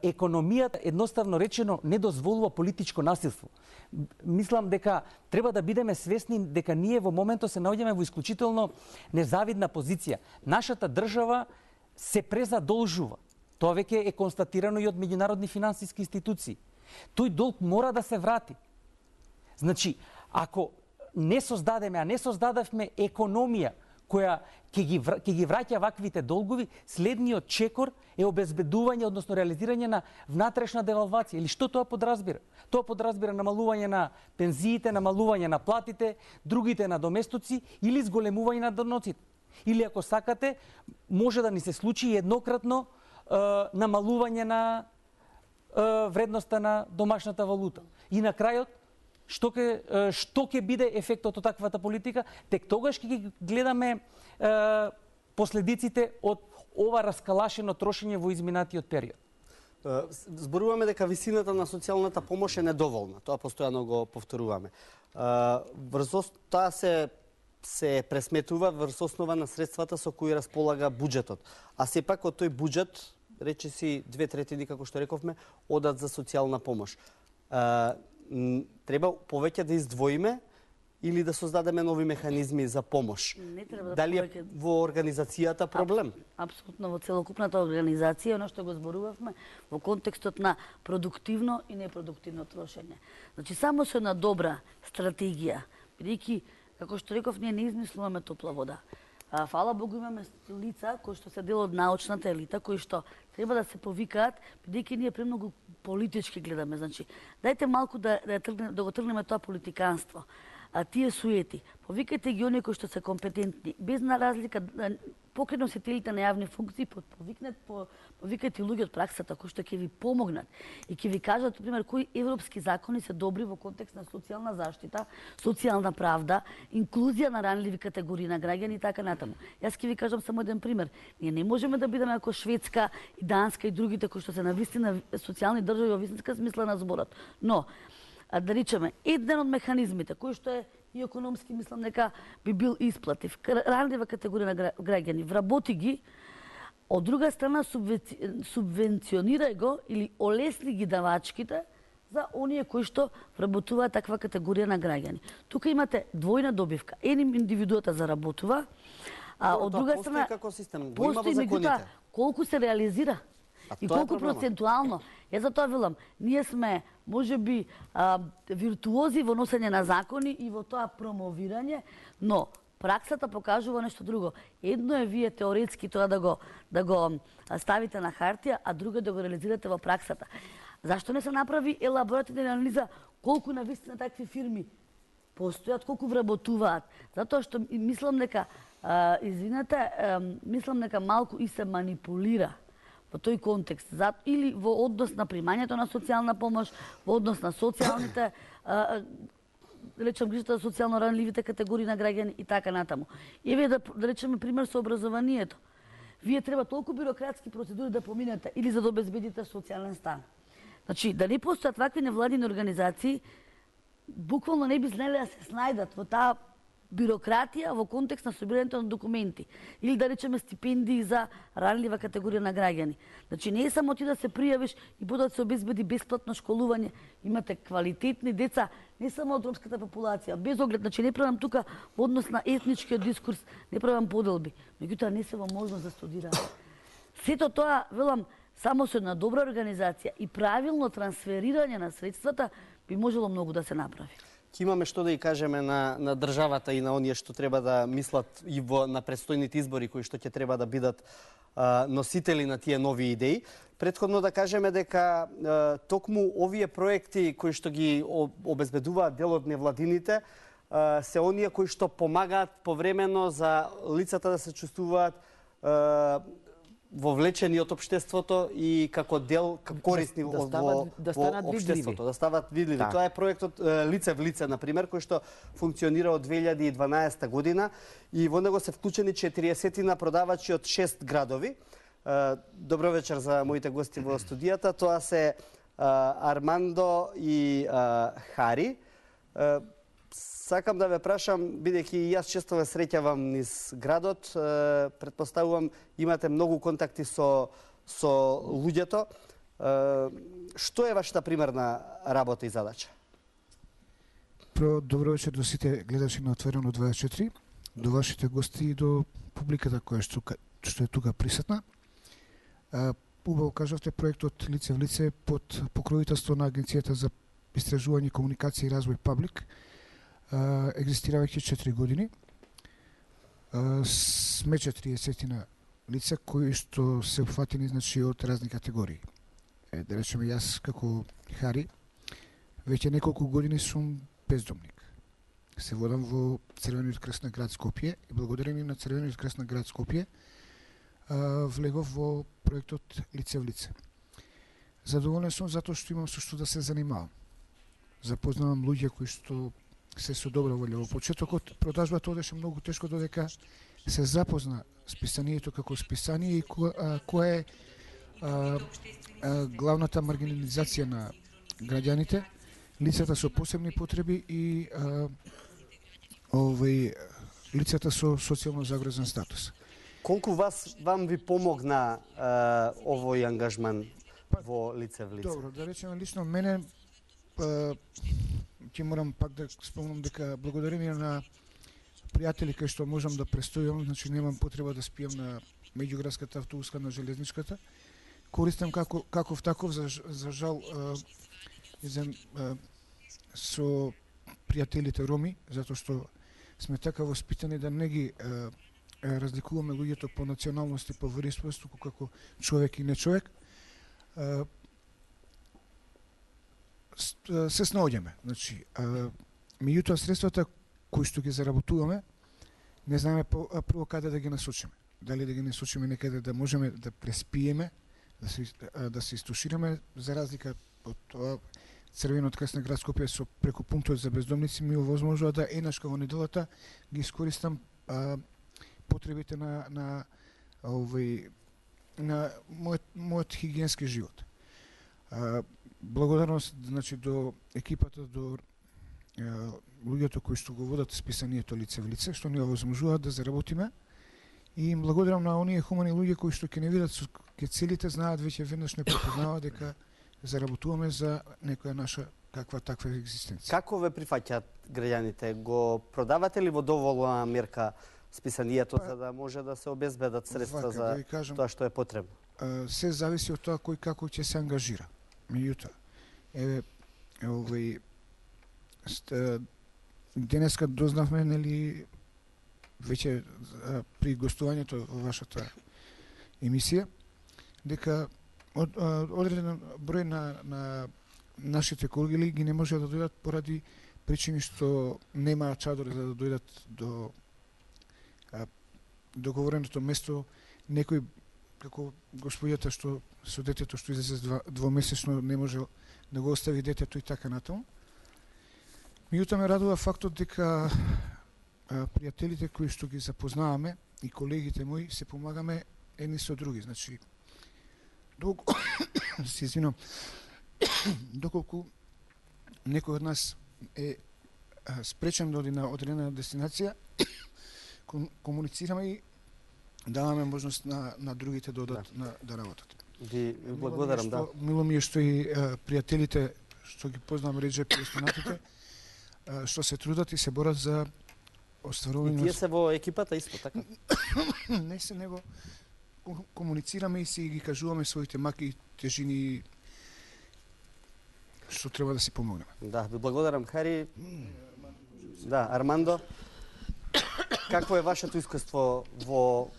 Економијата, едноставно речено, не дозволува политичко насилство. Мислам дека треба да бидеме свесни дека ние во моментот се наоѓаме во исклучително незавидна позиција. Нашата држава се презадолжува. Тоа веќе е констатирано и од меѓународни финансиски институции. Тој долг мора да се врати. Значи, ако не создадеме, а не создадавме економија која ќе ги враќа ваквите долгови, следниот чекор е обезбедување, односно реализирање на внатрешна девалвација. Или што тоа подразбира? Тоа подразбира намалување на пензиите, намалување на платите, другите надоместоци или зголемување на доноците. Или ако сакате, може да ни се случи еднократно намалување на вредноста на домашната валута. И на крајот, што ќе биде ефектот од таквата политика? Тек тогаш ќе ги гледаме последиците од ова раскалашено трошење во изминатиот период. Зборуваме дека висината на социјалната помош е недоволна. Тоа постојано го повторуваме. Таа се пресметува врз основа на средствата со кои располага буџетот. А сепак од тој буџет, речиси 2/3, како што рековме, одат за социјална помош. Треба повеќе да издвоиме или да создадеме нови механизми за помош? Не треба да дали е во организацијата проблем? Апсолутно во целокупната организација, оно што го зборувавме во контекстот на продуктивно и непродуктивно трошење. Значи само со една добра стратегија, бидејќи како што реков, ние не измислуваме топла вода. Фала Богу имаме лица кои што се дел од научната елита, кои што треба да се повикаат, бидејќи ние премногу политички гледаме. Значи, дајте малку да го тргнеме тоа политиканство. Тие суети. Повикајте ги оние кои што се компетентни, без на разлика, покрај носителите на јавни функции, повикајте луѓе од праксата кои што ќе ви помогнат и ќе ви кажат, например, кои европски закони се добри во контекст на социјална заштита, социјална правда, инклузија на ранливи категории на граѓани и така натаму. Јас ќе ви кажам само еден пример. Ние не можеме да бидеме како Шведска и Данска и другите кои што се навистина социјални држави во вистинска смисла на зборот. Но да речеме, еден од механизмите кој што е и економски, мислам дека би бил исплатив, ранлива категорија на граѓани, вработи ги, од друга страна субвенционирај го или олесни ги давачките за оние кои што вработуваат таква категорија на граѓани. Тука имате двојна добивка. Еден индивидуата заработува, а од друга страна постои меѓутоа колку се реализира и колку процентуално. Ја затоа велам, ние сме можеби виртуози во носење на закони и во тоа промовирање, но праксата покажува нешто друго. Едно е вие теоретски тоа да го ставите на хартија, а друго да го реализирате во праксата. Зашто не се направи елаборативна анализа колку навистина такви фирми постојат, колку вработуваат? Затоа што мислам дека мислам дека малку и се манипулира во тој контекст, или во однос на примањето на социјална помош, во однос на социјалните, речем, грижата за социјално ранливите категории на граѓани и така натаму. Еве да речеме пример со образованието. Вие треба толку бирократски процедури да поминете или за да обезбедите социјален стан. Значи, да не постојат вакви невладини организации, буквално не би знеле да се снајдат во таа бирократија во контекст на собирањето на документи или да речеме стипендии за ранлива категорија на граѓани. Значи не е само ти да се пријавиш и потоа да се обезбеди бесплатно школување, имате квалитетни деца не само од ромската популација, без оглед, значи не правам тука во однос на етничкиот дискурс, не правам поделби, меѓутоа не се во можност да студираат. Сето тоа, велам, само со една добра организација и правилно трансферирање на средствата би можело многу да се направи. Ќе имаме што да и кажеме на државата и на оние што треба да мислат и на предстојните избори кои што ќе треба да бидат носители на тие нови идеи. Предходно да кажеме дека токму овие проекти кои што ги обезбедуваат дел од невладините се оние кои што помагаат повремено за лицата да се чувствуваат вовлечени од општеството и како дел корисни во општеството, да стават видливи. Тоа е проектот Лице в лице, например, кој што функционира од 2012 година и во него се вклучени 40 продавачи од 6 градови. Добро вечер за моите гости во студијата. Тоа се Армандо и Хари. Сакам да ве прашам, бидејќи и јас често ве среќавам низ градот, претпоставувам имате многу контакти со луѓето. Што е вашата примерна работа и задача? Добро вечер до сите гледачи на Отворено 24, до вашите гости и до публиката која што е тука присутна. Убаво кажавте, проектот Лице в лице под покровителство на Агенцијата за истражување, комуникација и развој Паблик екзистира веќе 4 години. Сме 40 лица кои што се опфатени, значи, од разни категории. Да речеме, јас како Хари веќе неколку години сум бездомник. Се водам во Црвениот крст на град Скопје и благодарение на Црвениот крст на град Скопје влегов во проектот Лице в лице. Задоволен сум затоа што имам со што да се занимавам. Запознавам луѓе кои што се со добра волја. Во почетокот продажбата одеше многу тешко додека се запозна списанието како списание и која е главната маргинализација на граѓаните, лицата со посебни потреби и лицата со социјално загрозен статус. Колку вам ви помогна овој ангажман во Лице в лице? Добро, да речеме лично мене ќе морам пак да спомнам дека благодарение на пријатели кои што можам да престојам, значи немам потреба да спијам на меѓуградската автобуска, на железничката. Користам каков таков, за жал со пријателите роми, затоа што сме така воспитани да не ги разликуваме луѓето по националност и по вероисповест, како човек и не човек, се снаоѓаме. Значи, меѓутоа средствата кои што ги заработуваме, не знаеме прво каде да ги насочиме. Дали да ги насочиме некаде да можеме да преспиеме, да се истушираме, за разлика од тоа Црвениот крест на град Скопје со преку пунктот за бездомници ми овозможува да еднаш во неделата ги искористам потребите на мојот хигиенски живот. Благодарност значи до екипата, до луѓето кои што го водат списанието лице в лице, што ни овозможуваат да заработиме, и им благодарам на оние хумани луѓе кои што ќе не видат со целите, знаат веќе веднаш, не препознаваат дека заработуваме за некоја наша каква таква екзистенција. Како ве прифаќаат граѓаните? Го продавате ли во доволна мерка списанието за да може да се обезбедат средства за тоа што е потребно? Се зависи од тоа кој како ќе се ангажира. Меѓутоа, денеска дознавме, нели, веќе при гостувањето во вашата емисија, дека одреден број на нашите колеги ги не може да дојдат поради причини што немаат чадори за да дојдат до договореното место. Некој, како господјата што со детето што излезе двомесечно, не може да го остави детето и така натаму. Меѓутоа ме радува фактот дека пријателите кои што ги запознаваме и колегите мои се помагаме едни со други. Значи, доколку некој од нас е спречен да оди на одредена дестинација, комуницираме и даваме можност на другите да одат да работат. Ви благодарам, да. Мило ми е што и пријателите што ги познавам реđe при останатите, што се трудат и се борат за остварување. И тие се во екипата исто, така? Не се, него комуницираме и си ги кажуваме своите маки и тежини што треба да си помогнеме. Да, ви благодарам, Хари. Да, Армандо, какво е вашето искуство во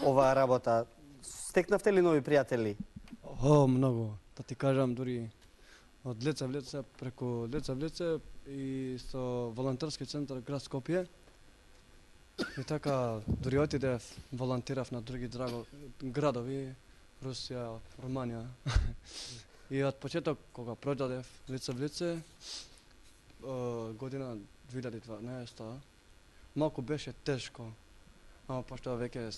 оваа работа? Стекнавте ли нови пријатели? Многу. Да ти кажам, дури од лице в лице, преку лице в лице и со волонтерски центар град Скопје. И така, дури отидев, волонтирав на други градови, Русија, Руманија. И од почеток, кога проđадев лице в лице, година 2012, малку беше тешко. Ама пошто веќе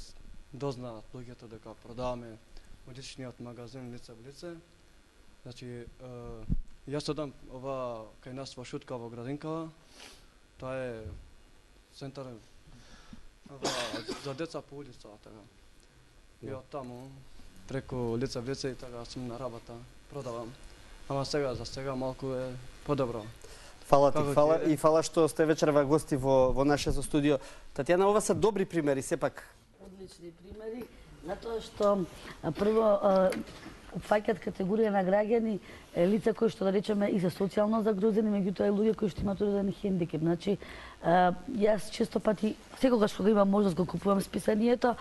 дознаат луѓето дека продаваме одичниот магазин лице в лице. Значи, јас одам ова кај нас во Шутка во Градинкава. Тоа е центар за деца по улица, така. И од таму, преку лице в лице, и така сум на работа, продавам. Ама сега, за сега малку е подобро. Фала ти, и фала што сте вечерва гости во нашето студио. Татјана, ова се добри примери, сепак. Одлични примери, затоа што прво опфаќаат категорија на граѓани, лица кои што да речеме и се социјално загрозени, меѓутоа и луѓе кои што имаат одреден хендикеп. Значи, јас често пати, секогаш кога имам можност го купувам списанието,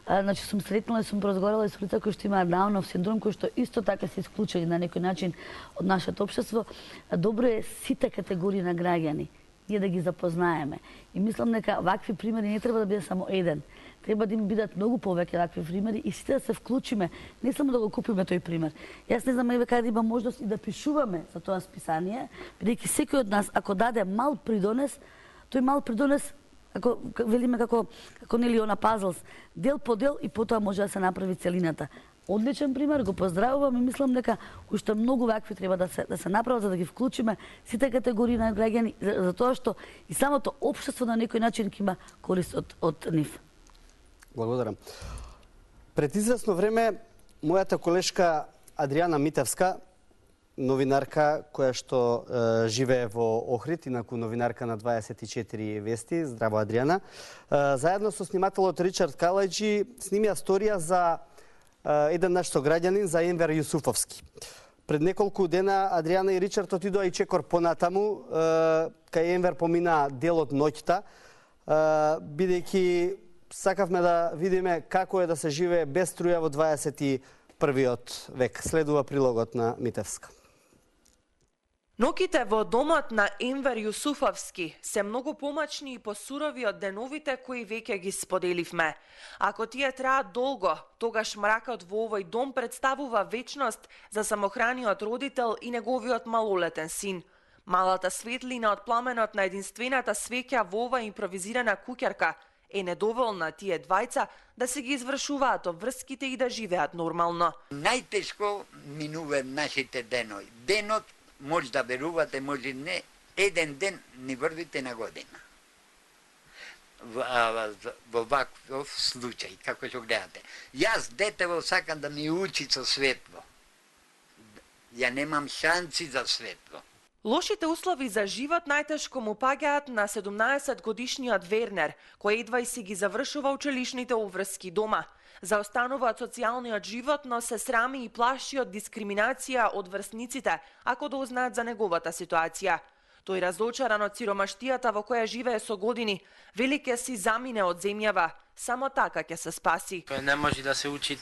значи сум сретнала и сум разговарала и со лица кои што имаат Даунов синдром, кои што исто така се исклучени на некој начин од нашето општество. Добро е сите категории на граѓани ние да ги запознаеме. И мислам дека вакви примери не треба да биде само еден. Треба да им бидат многу повеќе вакви примери и сите да се вклучиме, не само да го купиме тој пример. Јас не знам еве каде има можност и да пишуваме за тоа списание, бидејќи секој од нас ако даде мал придонес, тој мал придонес, ако велиме како нели она пазлс, дел по дел и потоа може да се направи целината. Одличен пример, го поздравувам и мислам дека уште многу вакви треба да се направат за да ги вклучиме сите категории на граѓани, за тоа што и самото општество на некој начин ќе има корист од нив. Благодарам. Пред известно време, мојата колешка Адријана Митевска, новинарка која што живее во Охрид, инаку новинарка на 24 вести, здраво Адријана, заедно со снимателот Ричард Калајджи снимија сторија за еден наш сограѓанин, за Енвер Јусуфовски. Пред неколку дена Адријана и Ричард отидоа и чекор понатаму, кај Енвер помина дел од ноќта, бидејќи сакавме да видиме како е да се живее без струја во 21-виот век. Следува прилогот на Митевска. Ноќите во домот на Енвер Јусуфовски се многу помачни и посурови од деновите кои веќе ги споделивме. Ако тие траат долго, тогаш мракот во овој дом представува вечност за самохраниот родител и неговиот малолетен син. Малата светлина од пламенот на единствената свеќа во ова импровизирана куќерка е недоволна тие двајца да се ги извршуваат обврските и да живеат нормално. Најтешко минува нашите денови. Денот може да верувате, може не, еден ден ни врвите на година. Во ваков случај, како што гледате. Јас детево сакам да ми учи со светло. Ја немам шанси за светло. Лошите услови за живот најтешко му паѓаат на 17-годишниот Вернер, кој едва и си ги завршува училишните обврски дома. Заостанува од социјалниот живот, но се срами и плаши од дискриминација од врсниците, ако дознаат за неговата ситуација. Тој разочаран од сиромаштијата во која живее со години, вели ке си замине од земјава, само така ќе се спаси. Кој не може да се учи,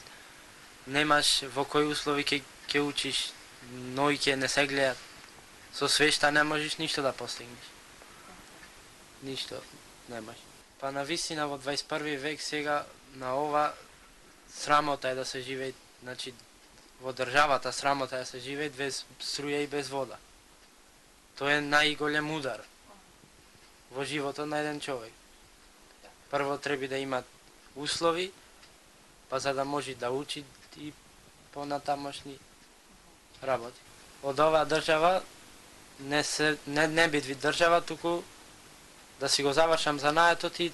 немаш во кои услови ќе учиш, ноги ќе не се гледат. Со свешта не можеш ништо да постигнеш. Ништо не можеш. Па навистина во 21 век сега на ова срамота е да се живее, значи во државата срамота е да се живее без струја и без вода. Тоа е најголем удар во животот на еден човек. Прво треба да има услови, па за да може да учи и понатамошни работи. Од оваа држава не бидви држава, туку да си го завршам занаетот и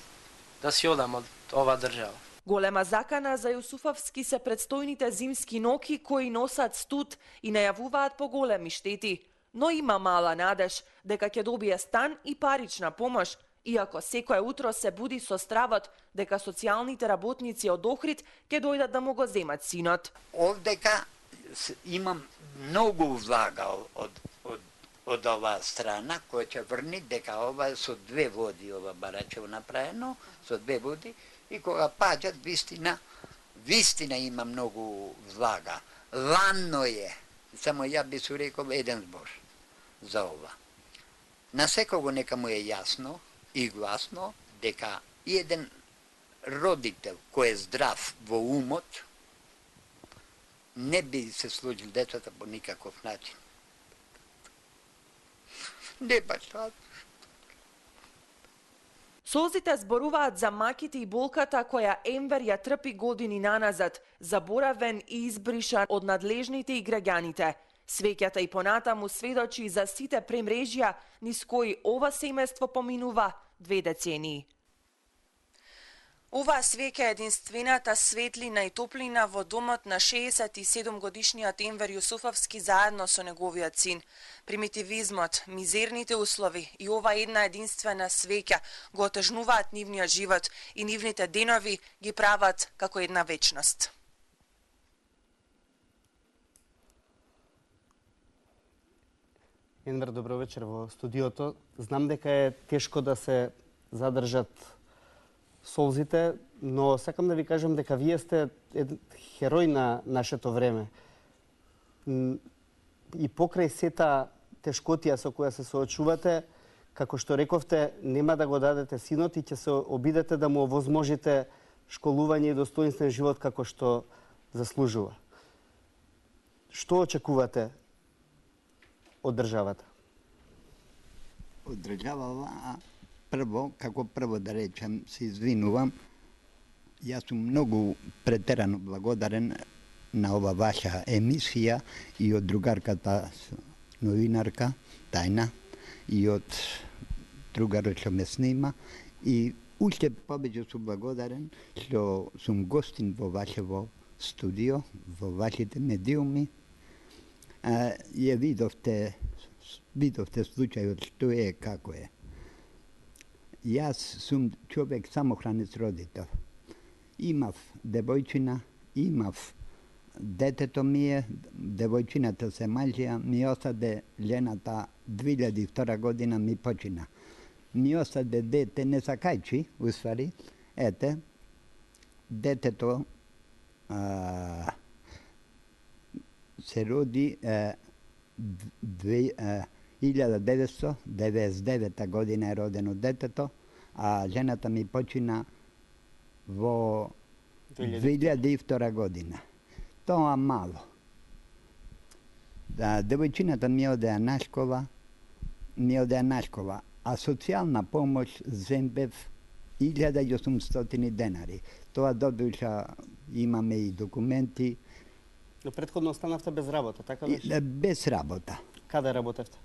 да си одам од оваа држава. Голема закана за Јусуфовски се предстојните зимски ноќи кои носат студ и најавуваат поголеми штети. Но има мала надеж дека ќе добие стан и парична помош, иако секое утро се буди со стравот дека социјалните работници од Охрид ќе дојдат да му го земат синот. Овдека имам многу влага од оваа страна, која ќе врни дека ова е со 2 води, ова барачево направено, со 2 води, и кога паѓат, вистина има многу влага. Ланно е, само ја би се рекол еден збор за ова. На секого нека му е јасно и гласно дека еден родител кој е здрав во умот не би се случил децата по никаков начин. Не баш тоа. Солзите зборуваат за маките и болката која Енвер ја трпи години наназад, заборавен и избришан од надлежните и граѓаните. Свеќата и понатаму сведочи за сите премрежја низ кои ова семејство поминува 2 децении. Оваа свеќа е единствената светлина и топлина во домот на 67-годишниот Енвер Јусуфовски заедно со неговиот син. Примитивизмот, мизерните услови и ова една единствена свеќа го отежнуваат нивниот живот и нивните денови ги прават како една вечност. Енвер, добро вечер во студиото. Знам дека е тешко да се задржат солзите, но сакам да ви кажам дека вие сте херој на нашето време. И покрај сета тешкотија со која се соочувате, како што рековте, нема да го дадете синот и ќе се обидете да му овозможите школување и достоинствен живот како што заслужува. Што очекувате од државата? Од државата, како прво да речем, се извинувам, јас сум многу претерано благодарен на ова ваша емисија и од другарката новинарка Тајна и од другарот што ме снима и уште повеќе сум благодарен што сум гостин во вашево студио, во вашите медиуми. Ја видовте случајот што е како е. Јас сум човек самохранец родител. Имав девојчина, имав детето ми е, девојчината се мажија, ми осаде лената 2002 година ми почина. Ми осаде дете, не сакајчи, уствари, ете, детето се роди 1999 година е родено детето, а жената ми почина во 2002 година. Тоа мало. Девојчината ми одеа на школа, а социјална помош зембев 1800 денари. Тоа добиша, имаме и документи. Но предходно останавте без работа, така беше? Без работа. Каде работевте?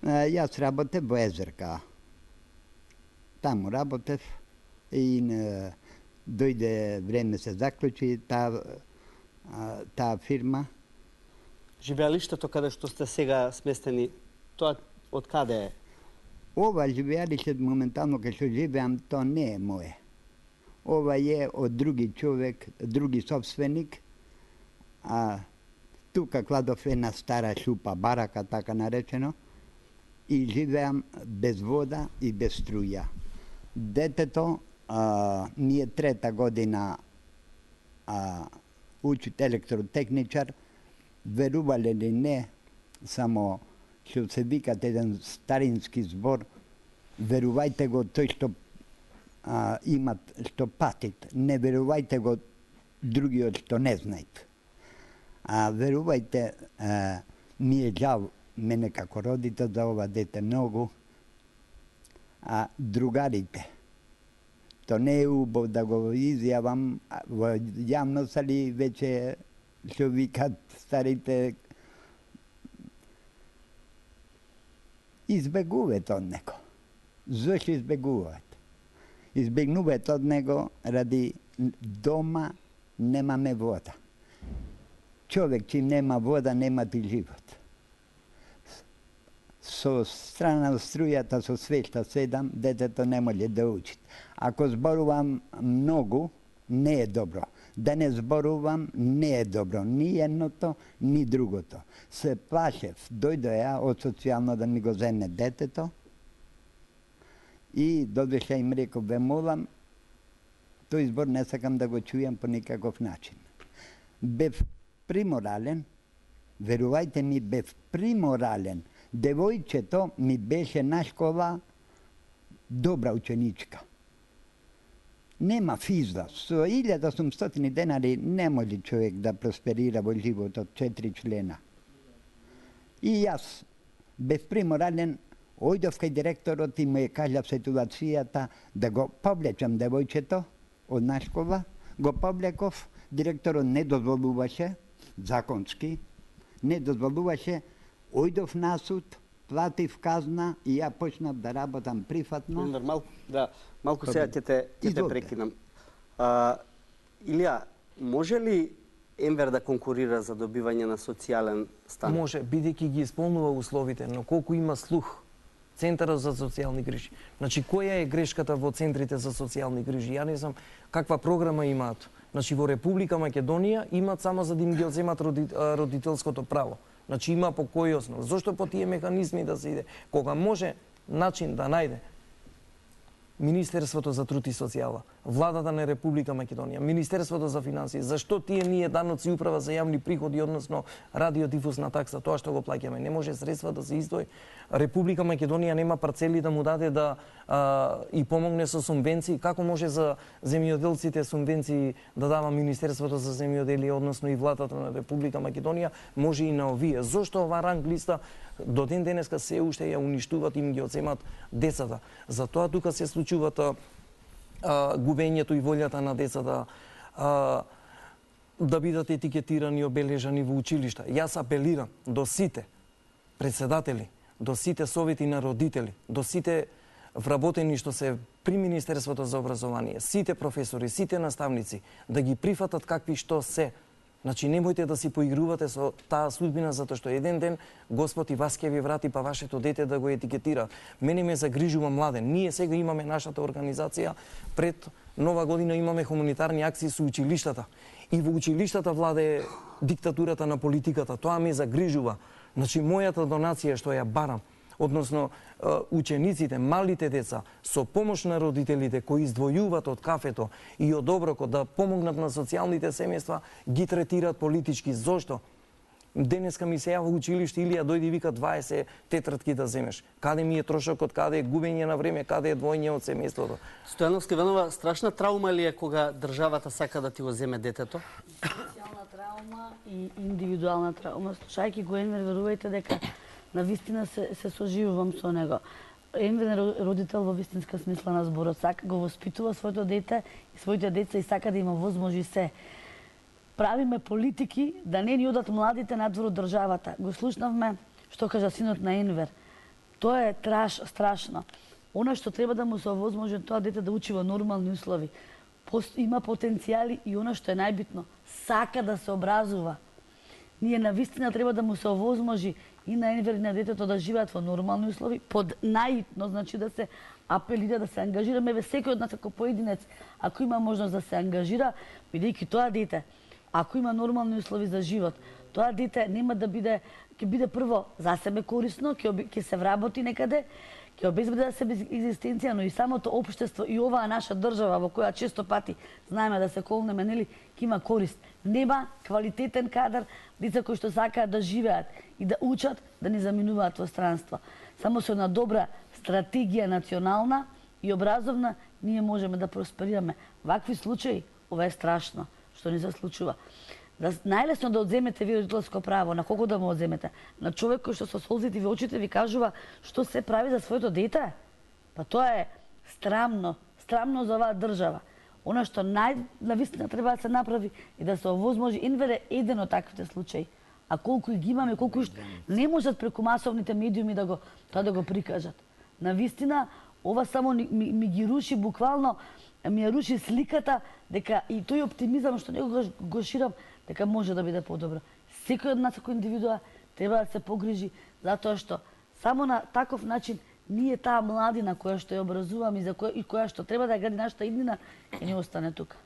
Јас работев во ЕЗРК. Таму работев и дојде време се заклучи таа фирма. Живеалиштето каде што сте сега сместени, тоа од каде е? Ова живеалиште моментално кај што живеам, тоа не е мое. Ова е од други човек, други собственик. Тука кладов една стара шупа, барака така наречено, и живеам без вода и без струја. Детето ми е 3-та година учит електротехничар. Верувале ли не, само што се викат еден старински збор, верувајте го тој што имат, што патит, не верувајте го другиот што не знаат. Верувајте, ми е жал мене како родител за ова дете многу, другарите. То не е убав да го изјавам во јавност, али веќе што викат старите, избегуваат од него. Зошто избегуваат? Избегнуваат од него ради дома немаме вода. Човек чим нема вода, нема и живот. Со страна на струјата, со свешта седам, детето не може да учи. Ако зборувам многу, не е добро. Да не зборувам, не е добро. Ни едното, ни другото. Се плашев. Дојде ја од социјално да ми го земе детето и додеше им реков, ве молам, тој збор не сакам да го чујам по никаков начин. Бев приморален, верувајте ми, бев приморален. Девојчето ми беше на школа добра ученичка. Нема физда. Со 1800 денари не може човек да просперира во животот, 4 члена. И јас, бев приморален, ојдов кај директорот и му ја кажав ситуацијата да го повлечам девојчето од на школа, го повлеков, директорот не дозволуваше, законски, не дозволуваше, ојдов на суд, платив казна и ја почнав да работам прифатно. Малку сега ќе те прекинам. Илија, може ли Енвер да конкурира за добивање на социјален стан? Може, бидејќи ги исполнува условите, но колку има слух Центарот за социјални грижи. Значи, која е грешката во центрите за социјални грижи? Ја не знам каква програма имаат. Значи, во Република Македонија имаат само за да им ги одземат родителското право. Значи, има по кој основ. Зошто по тие механизми да се иде? Кога може начин да најде Министерството за труд и социјала, Владата на Република Македонија, Министерството за финансии, зашто тие ние даноци управа за јавни приходи, односно радиодифузна такса, тоа што го плаќаме, не може средства да се издвои. Република Македонија нема парцели да му даде да и помогне со субвенции. Како може за земјоделците субвенции да дава Министерството за земјоделие, односно и Владата на Република Македонија, може и на овие? Зошто оваа ранг листа до ден денеска се уште ја уништуваат и им ги одземат децата? Затоа тука се случуваат губењето и волјата на децата да бидат етикетирани и обележани во училишта. Јас апелирам до сите председатели, до сите совети на родители, до сите вработени што се при Министерството за образование, сите професори, сите наставници, да ги прифатат какви што се. Значи, немојте да си поигрувате со таа судбина, затоа што еден ден Господ и вас ќе ви врати па вашето дете да го етикетира. Мене ме загрижува младен. Ние сега имаме нашата организација, пред Нова година имаме хуманитарни акции со училиштата. И во училиштата владе диктатурата на политиката. Тоа ме загрижува. Значи, мојата донација што ја барам односно учениците, малите деца, со помош на родителите кои издвојуваат од кафето и од оброкот да помогнат на социјалните семејства, ги третираат политички. Зошто? Денеска ми се јава училиште, Илија дојди и вика 20 тетрадки да земеш. Каде ми е трошокот, каде е губење на време, каде е двојње од семејството? Стојановски Венова, страшна травма ли е кога државата сака да ти го земе детето? Социјална травма и индивидуална травма. Слушајќи го Енвер, верувајте дека навистина се соживувам со него. Енвер е родител во вистинска смисла на зборот. Сака го воспитува своето дете и своите деца и сака да има возможи се. Правиме политики да не ни одат младите надвор од државата. Го слушнавме што кажа синот на Енвер. Тоа е страшно. Она што треба да му се овозможи тоа дете да учи во нормални услови. Има потенцијали и она што е најбитно, сака да се образува. Ние навистина треба да му се овозможи и на Енвер и на детето да живеат во нормални услови, под наитно, значи да се апелира, да се ангажираме, секој од нас како поединец, ако има можност да се ангажира, бидејќи тоа дете, ако има нормални услови за живот, тоа дете нема да биде, ќе биде прво за себе корисно, ќе се вработи некаде, ќе обезбеди себе екзистенција, но и самото општество и оваа наша држава во која често пати знаеме да се колнеме, нели, ќе има корист. Нема квалитетен кадар, деца кои што сакаат да живеат и да учат, да ни заминуваат во странство. Само со една добра стратегија национална и образовна ние можеме да просперираме. Вакви случаи, ова е страшно што ни се случува. Најлесно да одземете ви родителско право, на кого да му одземете? На човек кој што со солзите ви очите ви кажува што се прави за своето дете? Па тоа е срамно за оваа држава. Она што навистина треба да се направи и да се овозможи. Енвер е еден од таквите случаи. А колку ги имаме, колку не можат преку масовните медиуми да го прикажат. Навистина, ова само ми ги руши буквално, ми ја руши сликата дека и тој оптимизам што некогаш го ширам, дека може да биде подобро. Секој од нас како индивидуа треба да се погрижи затоа што само на таков начин ние таа младина која што ја образуваме и која што треба да ја гради нашата иднина ќе не остане тука.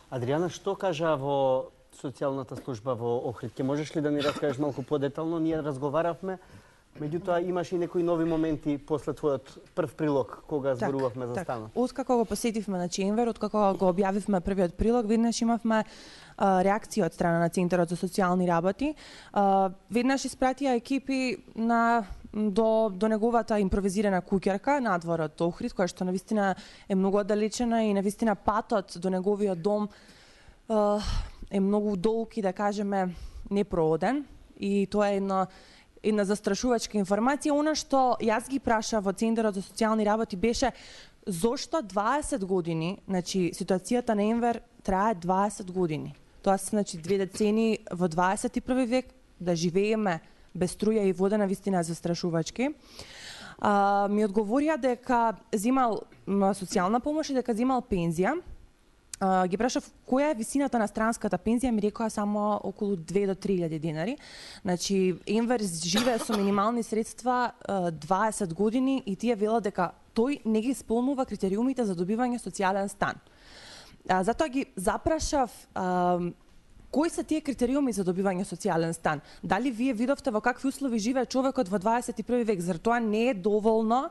Адријана, што кажа во социјалната служба во Охрид? Ке можеш ли да ни раскажеш малку подетално? Ние разговаравме, меѓутоа имаш и некои нови моменти после твојот прв прилог кога зборувавме за станот. Откако го посетивме на Енвер, откако го објавивме првиот прилог, веднаш имавме реакција од страна на Центарот за социјални работи. Веднаш испратија екипи до неговата импровизирана куќерка надвор од Охрид, која што навистина е многу оддалечена и навистина патот до неговиот дом е многу долг и да кажеме непрооден. И тоа е една застрашувачка информација. Она што јас ги праша во Центарот за социјални работи беше зошто 20 години, значи ситуацијата на Енвер трае 20 години. Тоа се значи 2 децени во 21 век да живееме без струја и вода навистина застрашувачки. Ми одговорија дека земал социјална помош и дека земал пензија. Ги прашав која е висината на странската пензија, ми рекоа само околу 2 до 3.000 денари. Значи, Енвер живее со минимални средства 20 години и тие велат дека тој не ги исполнува критериумите за добивање социјален стан. Затоа ги запрашав кои се тие критериуми за добивање социјален стан. Дали вие видовте во какви услови живее човекот во 21 век? Зар тоа не е доволно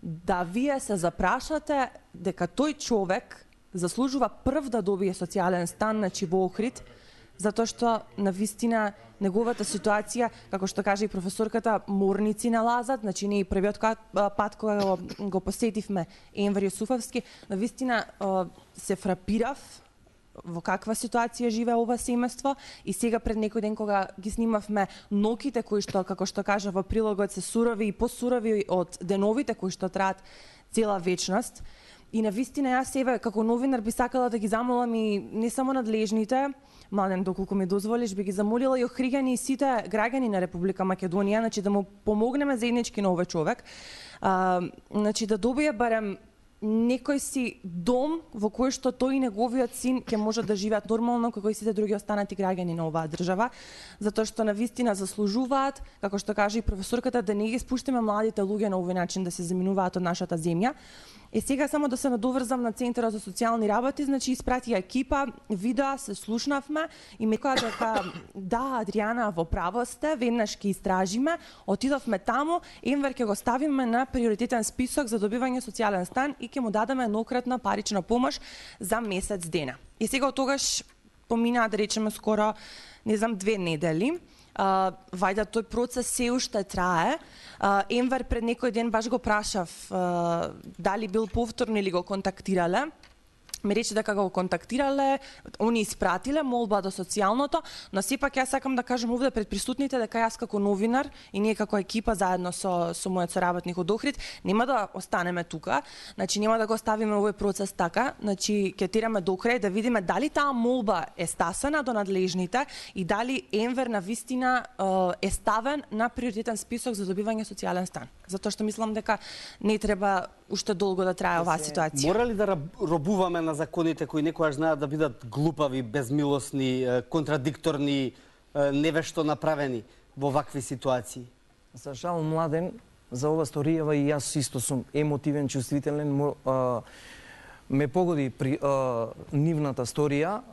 да вие се запрашате дека тој човек заслужува прв да добие социјален стан, значи во Охрид, затоа што навистина неговата ситуација, како што каже и професорката, морници налазат, значи ние првиот пат кога го посетивме Енвер Јусуфовски, навистина се фрапирав во каква ситуација живее ова семејство и сега пред некој ден кога ги снимавме ноките кои што, како што кажа во прилогот, се сурови и посурови од деновите кои што траат цела вечност. И навистина јас себе како новинар би сакала да ги замолам и не само надлежните, Младен, доколку ми дозволиш, би ги замолила и охриѓани и сите граѓани на Република Македонија, значи да му помогнеме заеднички на овој човек, значи да добие барем некој си дом во кој што тој и неговиот син ќе можат да живеат нормално како и сите други останати граѓани на оваа држава, затоа што навистина заслужуваат, како што каже и професорката, да не ги спуштиме младите луѓе на овој начин да се заминуваат од нашата земја. сега само да се надоврзам на Центарот за социјални работи, значи испратија екипа, видеа, се слушнавме и ме кажа дека да, Адријана, во право сте, веднаш ќе истражиме, отидовме таму, Енвер ќе го ставиме на приоритетен список за добивање социјален стан и ќе му дадеме еднократна парична помош за месец дена. И сега од тогаш поминаа, да речеме, скоро, не знам, 2 недели. Вајда тој процес се уште трае. Енвер пред некој ден баш го прашав дали бил повторно или го контактирале. Ме рече дека го контактирале, они испратиле молба до социјалното, но сепак јас сакам да кажам овде пред присутните дека јас како новинар и ние како екипа заедно со мојот соработник од Охрид нема да останеме тука, значи нема да го ставиме овој процес така, значи ќе тираме до крај да видиме дали таа молба е стасана до надлежните и дали Енвер на вистина е ставен на приоритетен список за добивање социјален стан. Затоа што мислам дека не треба уште долго да трае оваа ситуација. Мора ли да робуваме на законите кои некогаш знаат да бидат глупави, безмилосни, контрадикторни, невешто направени во вакви ситуации? За жал, Младен, за ова сторијава и јас исто сум емотивен, чувствителен. Ме погоди при нивната сторија.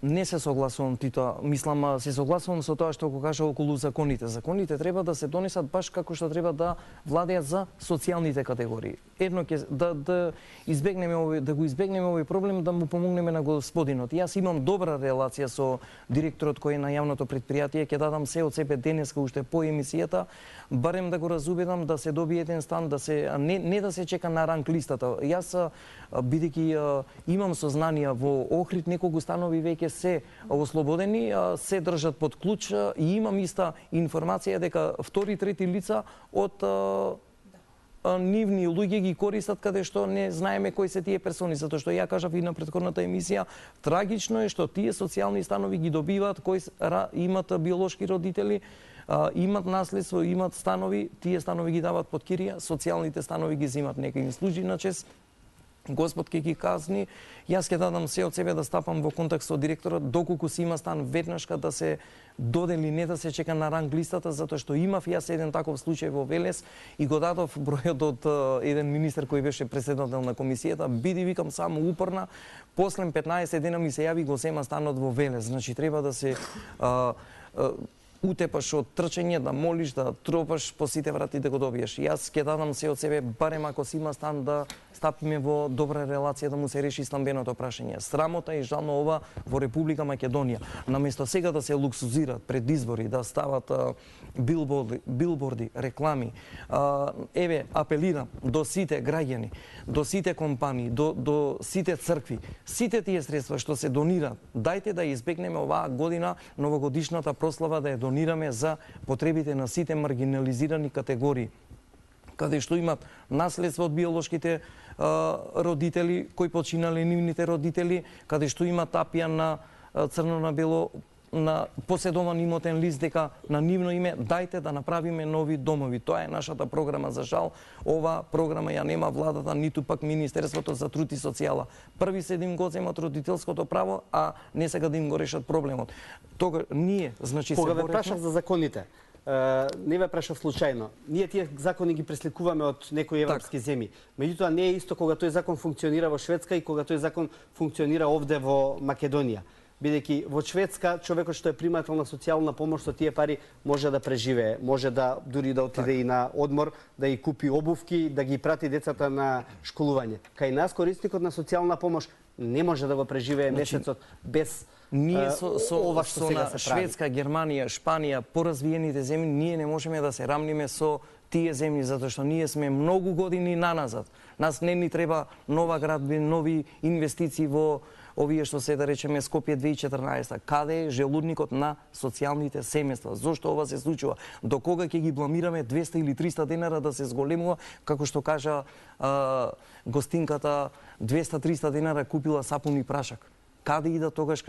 Не се согласувам Тито, мислам, се согласувам со тоа што го кажа околу законите. Законите треба да се донесат баш како што треба да владеат за социјалните категории. Едно ќе да избегнеме овој проблем, да му помогнеме на господинот. Јас имам добра релација со директорот кој е на јавното предпријатие, ќе дадам се од себе денеска уште по емисијата, барем да го разубедам да се добие еден стан, да се не да се чека на ранг листата. Јас бидејќи имам сознанија во Охрид, неколку станови веќе се ослободени, се држат под клуч и имам иста информација дека втори, трети лица од нивни луѓе ги користат каде што не знаеме кои се тие персони, затоа што ја кажав и на претходната емисија, трагично е што тие социјални станови ги добиваат кои имат биолошки родители, имат наследство, имат станови, тие станови ги дават под кирија, социјалните станови ги земат, нека им служи на чест. Господ ќе ги казни, јас ќе дадам се од себе да стапам во контакт со директорот, доколку си има стан веднашка да се додели, не да се чека на ранг листата, затоа што имав јас еден таков случај во Велес и го дадов бројот од еден министер кој беше председател на комисијата, биди, викам, само упорна, после 15 дена ми се јави го зема станот во Велес, значи треба да се утепаш од трчење, да молиш, да тропаш по сите врати да го добиеш. Јас ќе дадам се од себе, барем ако си има стан, да стапиме во добра релација, да му се реши стамбеното прашање. Срамота и жално ова во Република Македонија. Наместо сега да се луксузират пред избори, да стават билборди, реклами, еве, апелирам до сите граѓани, до сите компании, до сите цркви, сите тие средства што се донираат, дајте да избегнеме оваа година новогодишната прослава да ја донираме за потребите на сите маргинализирани категории, каде што имат наследство од биолошките родители, кои починале нивните родители, каде што имат тапија на црно на бело на поседован имотен лист дека на нивно име, дајте да направиме нови домови. Тоа е нашата програма. За жал, ова програма ја нема владата, ниту пак Министерството за труд и социјала. Први се да им го земат родителското право, а не сега да им го решат проблемот. Тога ние, значи, кога ве прашав за законите, не ве прашав случајно. Ние тие закони ги пресликуваме од некои европски земји. Меѓутоа не е исто кога тој закон функционира во Шведска и кога тој закон функционира овде во Македонија. Бидејќи во Шведска човекот што е примател на социјална помош со тие пари може да преживее, може да дури да отиде и на одмор, да ги купи обувки, да ги прати децата на школување. Кај нас корисникот на социјална помош не може да го преживее месецот без ние ова што сега се прави. Шведска, Германија, Шпанија, поразвиените земји, ние не можеме да се рамниме со тие земји, затоа што ние сме многу години наназад. Нас не ни треба нова градби, нови инвестиции во овие што се да речеме Скопје 2014. Каде е желудникот на социјалните семејства? Зошто ова се случува? До кога ќе ги бламираме 200 или 300 денара да се зголемува, како што кажа гостинката, 200-300 денара купила сапун и прашак? Каде ида тогаш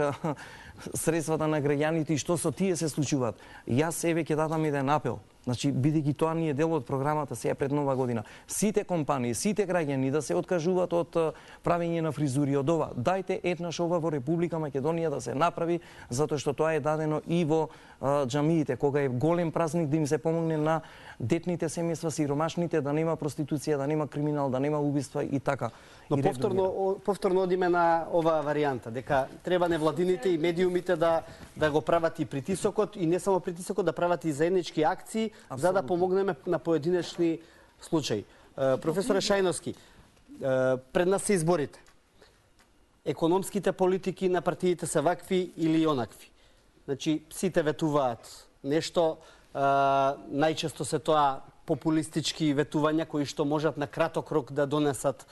средствата на граѓаните и што со тие се случуваат? Јас себе ќе дадам еден апел Значи, бидејќи тоа ни е дел од програмата сега пред нова година, сите компании, сите граѓани да се откажуваат од правење на фризури, од ова. Дајте еднаш ова во Република Македонија да се направи, затоа што тоа е дадено и во џамиите, кога е голем празник да им се помогне на детните семејства, сиромашните, да нема проституција, да нема криминал, да нема убиства и така. Но повторно одиме на оваа варијанта, дека треба невладините и медиумите да го прават и притисокот, и не само притисокот, да прават и заеднички акции, за да помогнеме на поединечни случаи. Професоре Шајновски, пред нас се изборите. Економските политики на партиите се вакви или онакви. Значи, сите ветуваат нешто, најчесто се тоа популистички ветувања кои што можат на краток рок да донесат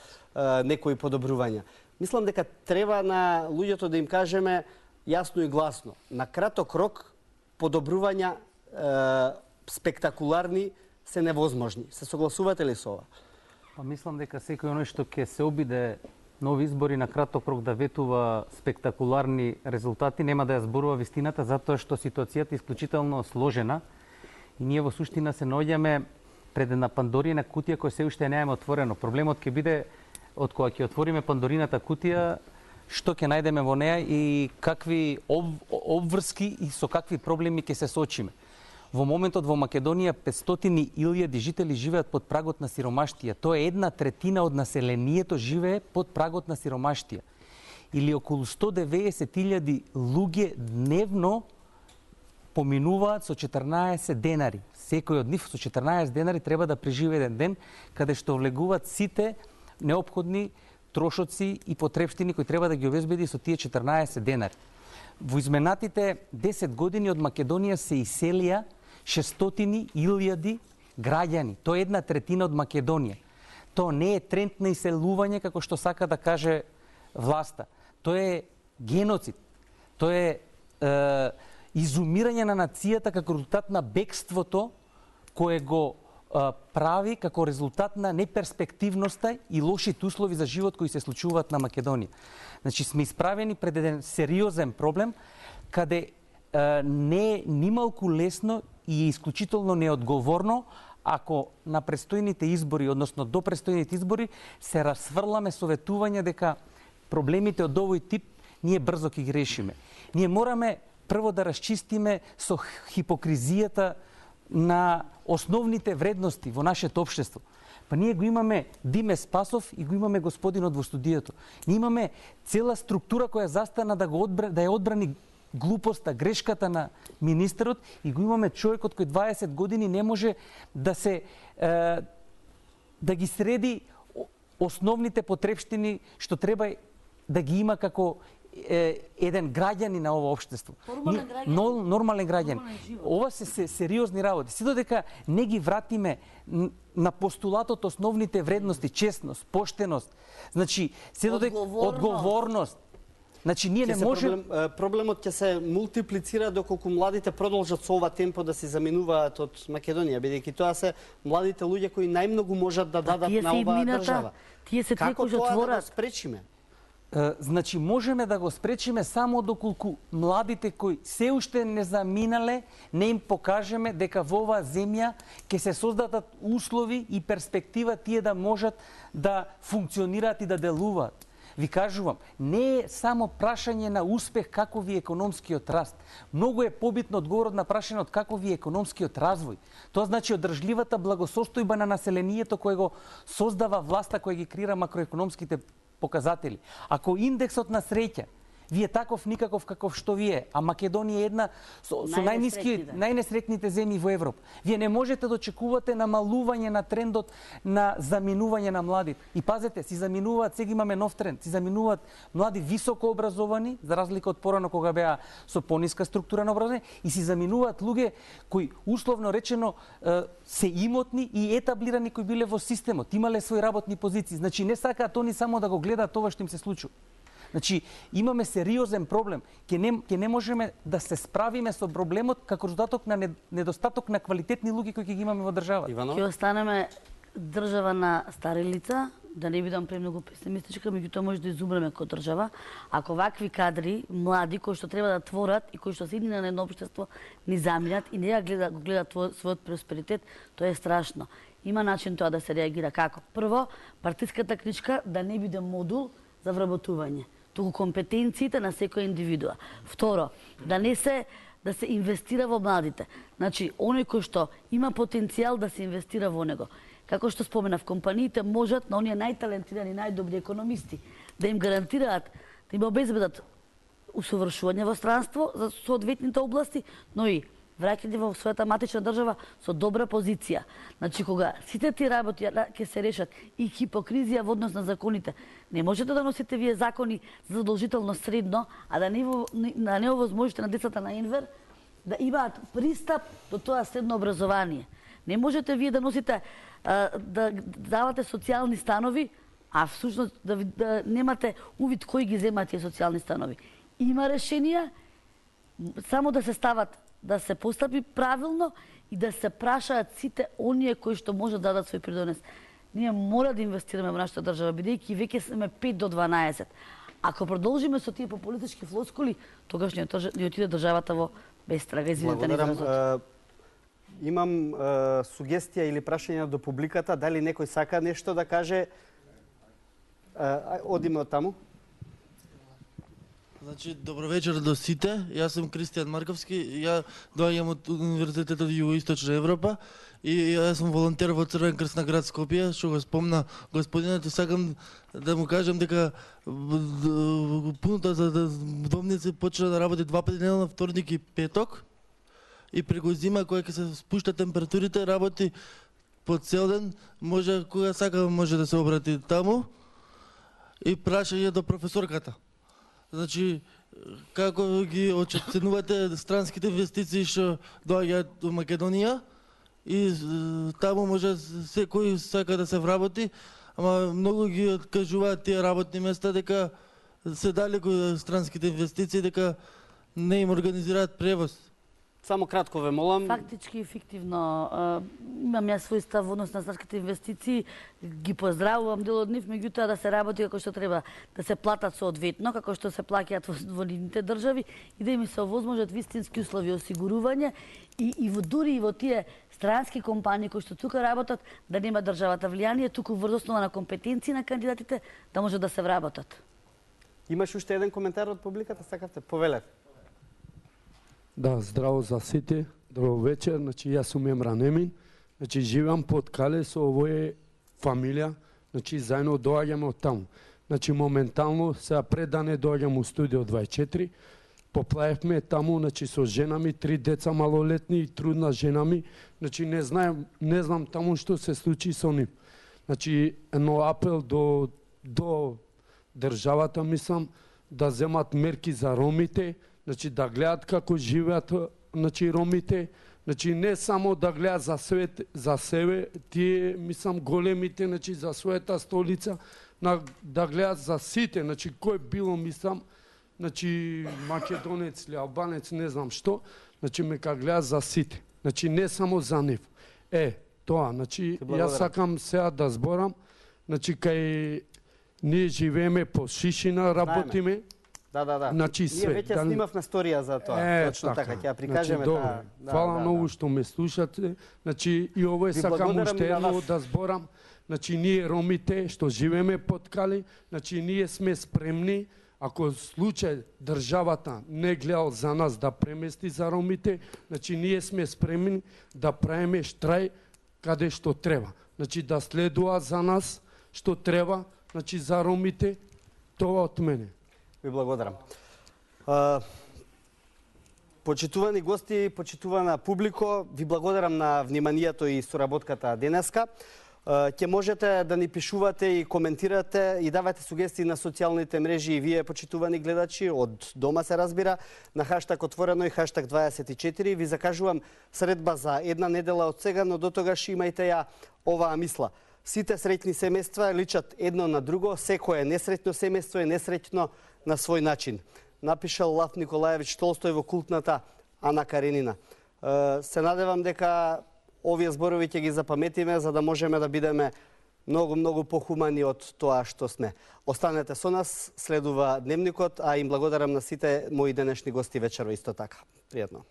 некои подобрувања. Мислам дека треба на луѓето да им кажеме јасно и гласно. На краток рок подобрувања спектакуларни се невозможни. Се согласувате ли со ова? Па мислам дека секој оној што ќе се обиде нови избори на краток рок да ветува спектакуларни резултати нема да ја зборува вистината, затоа што ситуацијата е исклучително сложена и ние во суштина се наоѓаме пред една Пандорина кутија која се уште не е отворено. Проблемот ќе биде од кога ќе отвориме Пандорината кутија, што ќе најдеме во неа и какви обврски и со какви проблеми ќе се соочиме. Во моментот во Македонија 500.000 жители живеат под прагот на сиромаштија. Тоа е 1/3 од населението живее под прагот на сиромаштија. Или околу 190.000 луѓе дневно поминуваат со 14 денари. Секој од нив со 14 денари треба да преживее еден ден каде што влегуваат сите неопходни трошоци и потрепштини кои треба да ги обезбеди со тие 14 денари. Во изменатите 10 години од Македонија се иселија 600.000 граѓани. Тоа е 1/3 од Македонија. Тоа не е тренд на иселување како што сака да каже власта. Тоа е геноцид. Тоа е изумирање на нацијата како резултат на бегството кое го прави како резултат на неперспективноста и лошите услови за живот кои се случуваат на Македонија. Значи сме исправени пред еден сериозен проблем каде не е нималку лесно и е исклучително неодговорно ако на престојните избори, односно до престојните избори, се расфрламе советување дека проблемите од овој тип ние брзо ќе ги решиме. Ние мораме прво да расчистиме со хипокризијата на основните вредности во нашето општество. Па ние го имаме Диме Спасов и го имаме господинот во студиото. Ние имаме цела структура која застана да ја одбрани глупоста, грешката на министерот и го имаме човекот кој 20 години не може да се да ги среди основните потрепштини што треба да ги има како еден граѓани на ова општество. Нормален граѓани. Ова се сериозни работи. Се додека не ги вратиме на постулатот основните вредности, честност, поштеност, значи се додека одговорност. Значи ние не можеме проблемот ќе се мултиплицира доколку младите продолжат со ова темпо да се заминуваат од Македонија, бидејќи тоа се младите луѓе кои најмногу можат да дадат на оваа држава. Тие се како тоа да го спречиме? Значи можеме да го спречиме само доколку младите кои се уште не заминале, не им покажеме дека во оваа земја ќе се создадат услови и перспектива тие да можат да функционираат и да делуваат. Ви кажувам, не е само прашање на успех како ви економскиот раст. Многу е побитно одговорот на прашањето како ви економскиот развој. Тоа значи одржливата благосостојба на населението кое го создава власта која ги креира макроекономските показатели. Ако индексот на среќа ви е таков никаков каков што ви е, а Македонија е една со најнесреќните земји во Европа, вие не можете да очекувате намалување на трендот на заминување на младите. И пазете, си заминуваат, сега имаме нов тренд, си заминуваат млади високо образовани, за разлика од порано кога беа со пониска структура на образование, и си заминуваат луѓе кои условно речено се имотни и етаблирани кои биле во системот, имале своји работни позиции. Значи не сакаат они само да го гледаат тоа што им се случува. Значи, имаме сериозен проблем. Ке не можеме да се справиме со проблемот како резултат на недостаток на квалитетни луѓе кои ќе ги имаме во државата. Ќе останеме држава на стари лица, да не бидам премногу песимистичка, меѓутоа може да изумреме како држава, ако вакви кадри, млади, кои што треба да творат и кои што се идни на едно општество, ни заминат и не го гледат својот просперитет, тоа е страшно. Има начин тоа да се реагира. Како? Прво, партиската книжка да не биде модул за вработување, туку компетенциите на секоја индивидуа. Второ, да се инвестира во младите. Значи, оној кој што има потенцијал да се инвестира во него. Како што споменав, компаниите можат на оние најталентирани, најдобри економисти да им гарантираат, да им обезбедат усовршување во странство за соодветните области, но и враќање во својата матична држава со добра позиција. Значи, кога сите тие работи ќе се решат и хипокризија во однос на законите, не можете да носите вие закони задолжително средно, а да не овозможите на децата на Енвер да имаат пристап до тоа средно образование. Не можете вие да носите, да давате социјални станови, а всушност да немате увид кои ги земаат тие социјални станови. Има решенија, само да се стават, да се постапи правилно и да се прашаат сите оние кои што можат да дадат свој придонес. Ние мора да инвестираме во нашата држава, бидејќи веќе сме 5 до 12. Ако продолжиме со тие популистички флоскули, тогаш ни отиде државата во безтрага. Извинете, Благодарам. Имам сугестија или прашање до публиката. Дали некој сака нешто да каже? Одиме од таму. Значи, добро вечер до сите. Јас сум Кристијан Марковски. Ја доаѓам од Универзитетот Југоисточна Европа и јас сум волонтер во Црвен крст на град Скопје, што го спомна господинот, и сакам да му кажам дека пунктот за вдовници почна да работи 2 пати неделно, вторник и петок. И преку зима, кога ќе се спушта температурите, работи по цел ден, може кога сака може да се обрати таму. И прашање до професорката. Значи, како ги оценувате странските инвестиции што доаѓаат до Македонија и таму може секој сака да се вработи, ама многу ги откажуваат тие работни места дека се далеку странските инвестиции, дека не им организираат превоз. Само кратко ве молам. Фактички и фиктивно имам јас свој став во однос на странските инвестиции, ги поздравувам дел од нив, меѓутоа да се работи како што треба, да се платат соодветно, како што се плаќаат во нивните држави и да им се овозможат вистински услови осигурување и дури и во тие странски компании кои што тука работат, да нема државата влијание, туку врз основа на компетенции на кандидатите да може да се вработат. Имаш уште еден коментар од публиката, сакавте? Повелев. Да, здраво за сите. Добро вечер. Значи, јас сум Емран Емин. Значи, живеам под Кале со овој фамилија. Значи, заедно доаѓаме од таму. Значи, моментално, сега пред да не доаѓам у студио 24, поплаевме таму, значи, со жена ми, 3 деца малолетни и трудна жена ми. Значи, не знам таму што се случи со нив. Значи, едно апел до државата, мислам, да земат мерки за ромите, значи да гледат како живеат, значи ромите, значи не само да гледат за себе, тие мислам големите, значи за својата столица, да гледат за сите, значи кој било мислам, значи македонец или албанец, не знам што, значи мека гледат за сите, значи не само за нив. Тоа, значи јас сакам сега да зборам, значи кај ние живееме по Шишина, работиме. Да. Значи, ние веќе снимавме сторија за тоа. Точно така, ќе ја прикажеме таа. Фала многу што ме слушате. Значи, и ово сакам уште едно да зборам. Значи, ние ромите што живееме под Кали, значи ние сме спремни, ако случај државата не гледал за нас да премести за ромите, значи ние сме спремни да правиме штрај каде што треба. Значи да следува за нас што треба, значи за ромите, тоа од мене. Ви благодарам. Почитувани гости, почитувана публико, ви благодарам на вниманието и соработката денеска. Ќе можете да ни пишувате и коментирате и давате сугестии на социјалните мрежи и вие, почитувани гледачи, од дома се разбира, на хаштаг Отворено и хаштаг 24. Ви закажувам средба за една недела од сега, но до тогаш имајте ја оваа мисла. Сите среќни семејства личат едно на друго, секое несреќно семејство е несреќно на свој начин. Напишал Лав Николаевич Толстој во култната Ана Каренина. Се надевам дека овие зборови ќе ги запаметиме за да можеме да бидеме многу похумани од тоа што сме. Останете со нас, следува Дневникот, а им благодарам на сите мои денешни гости вечерва исто така. Пријатно.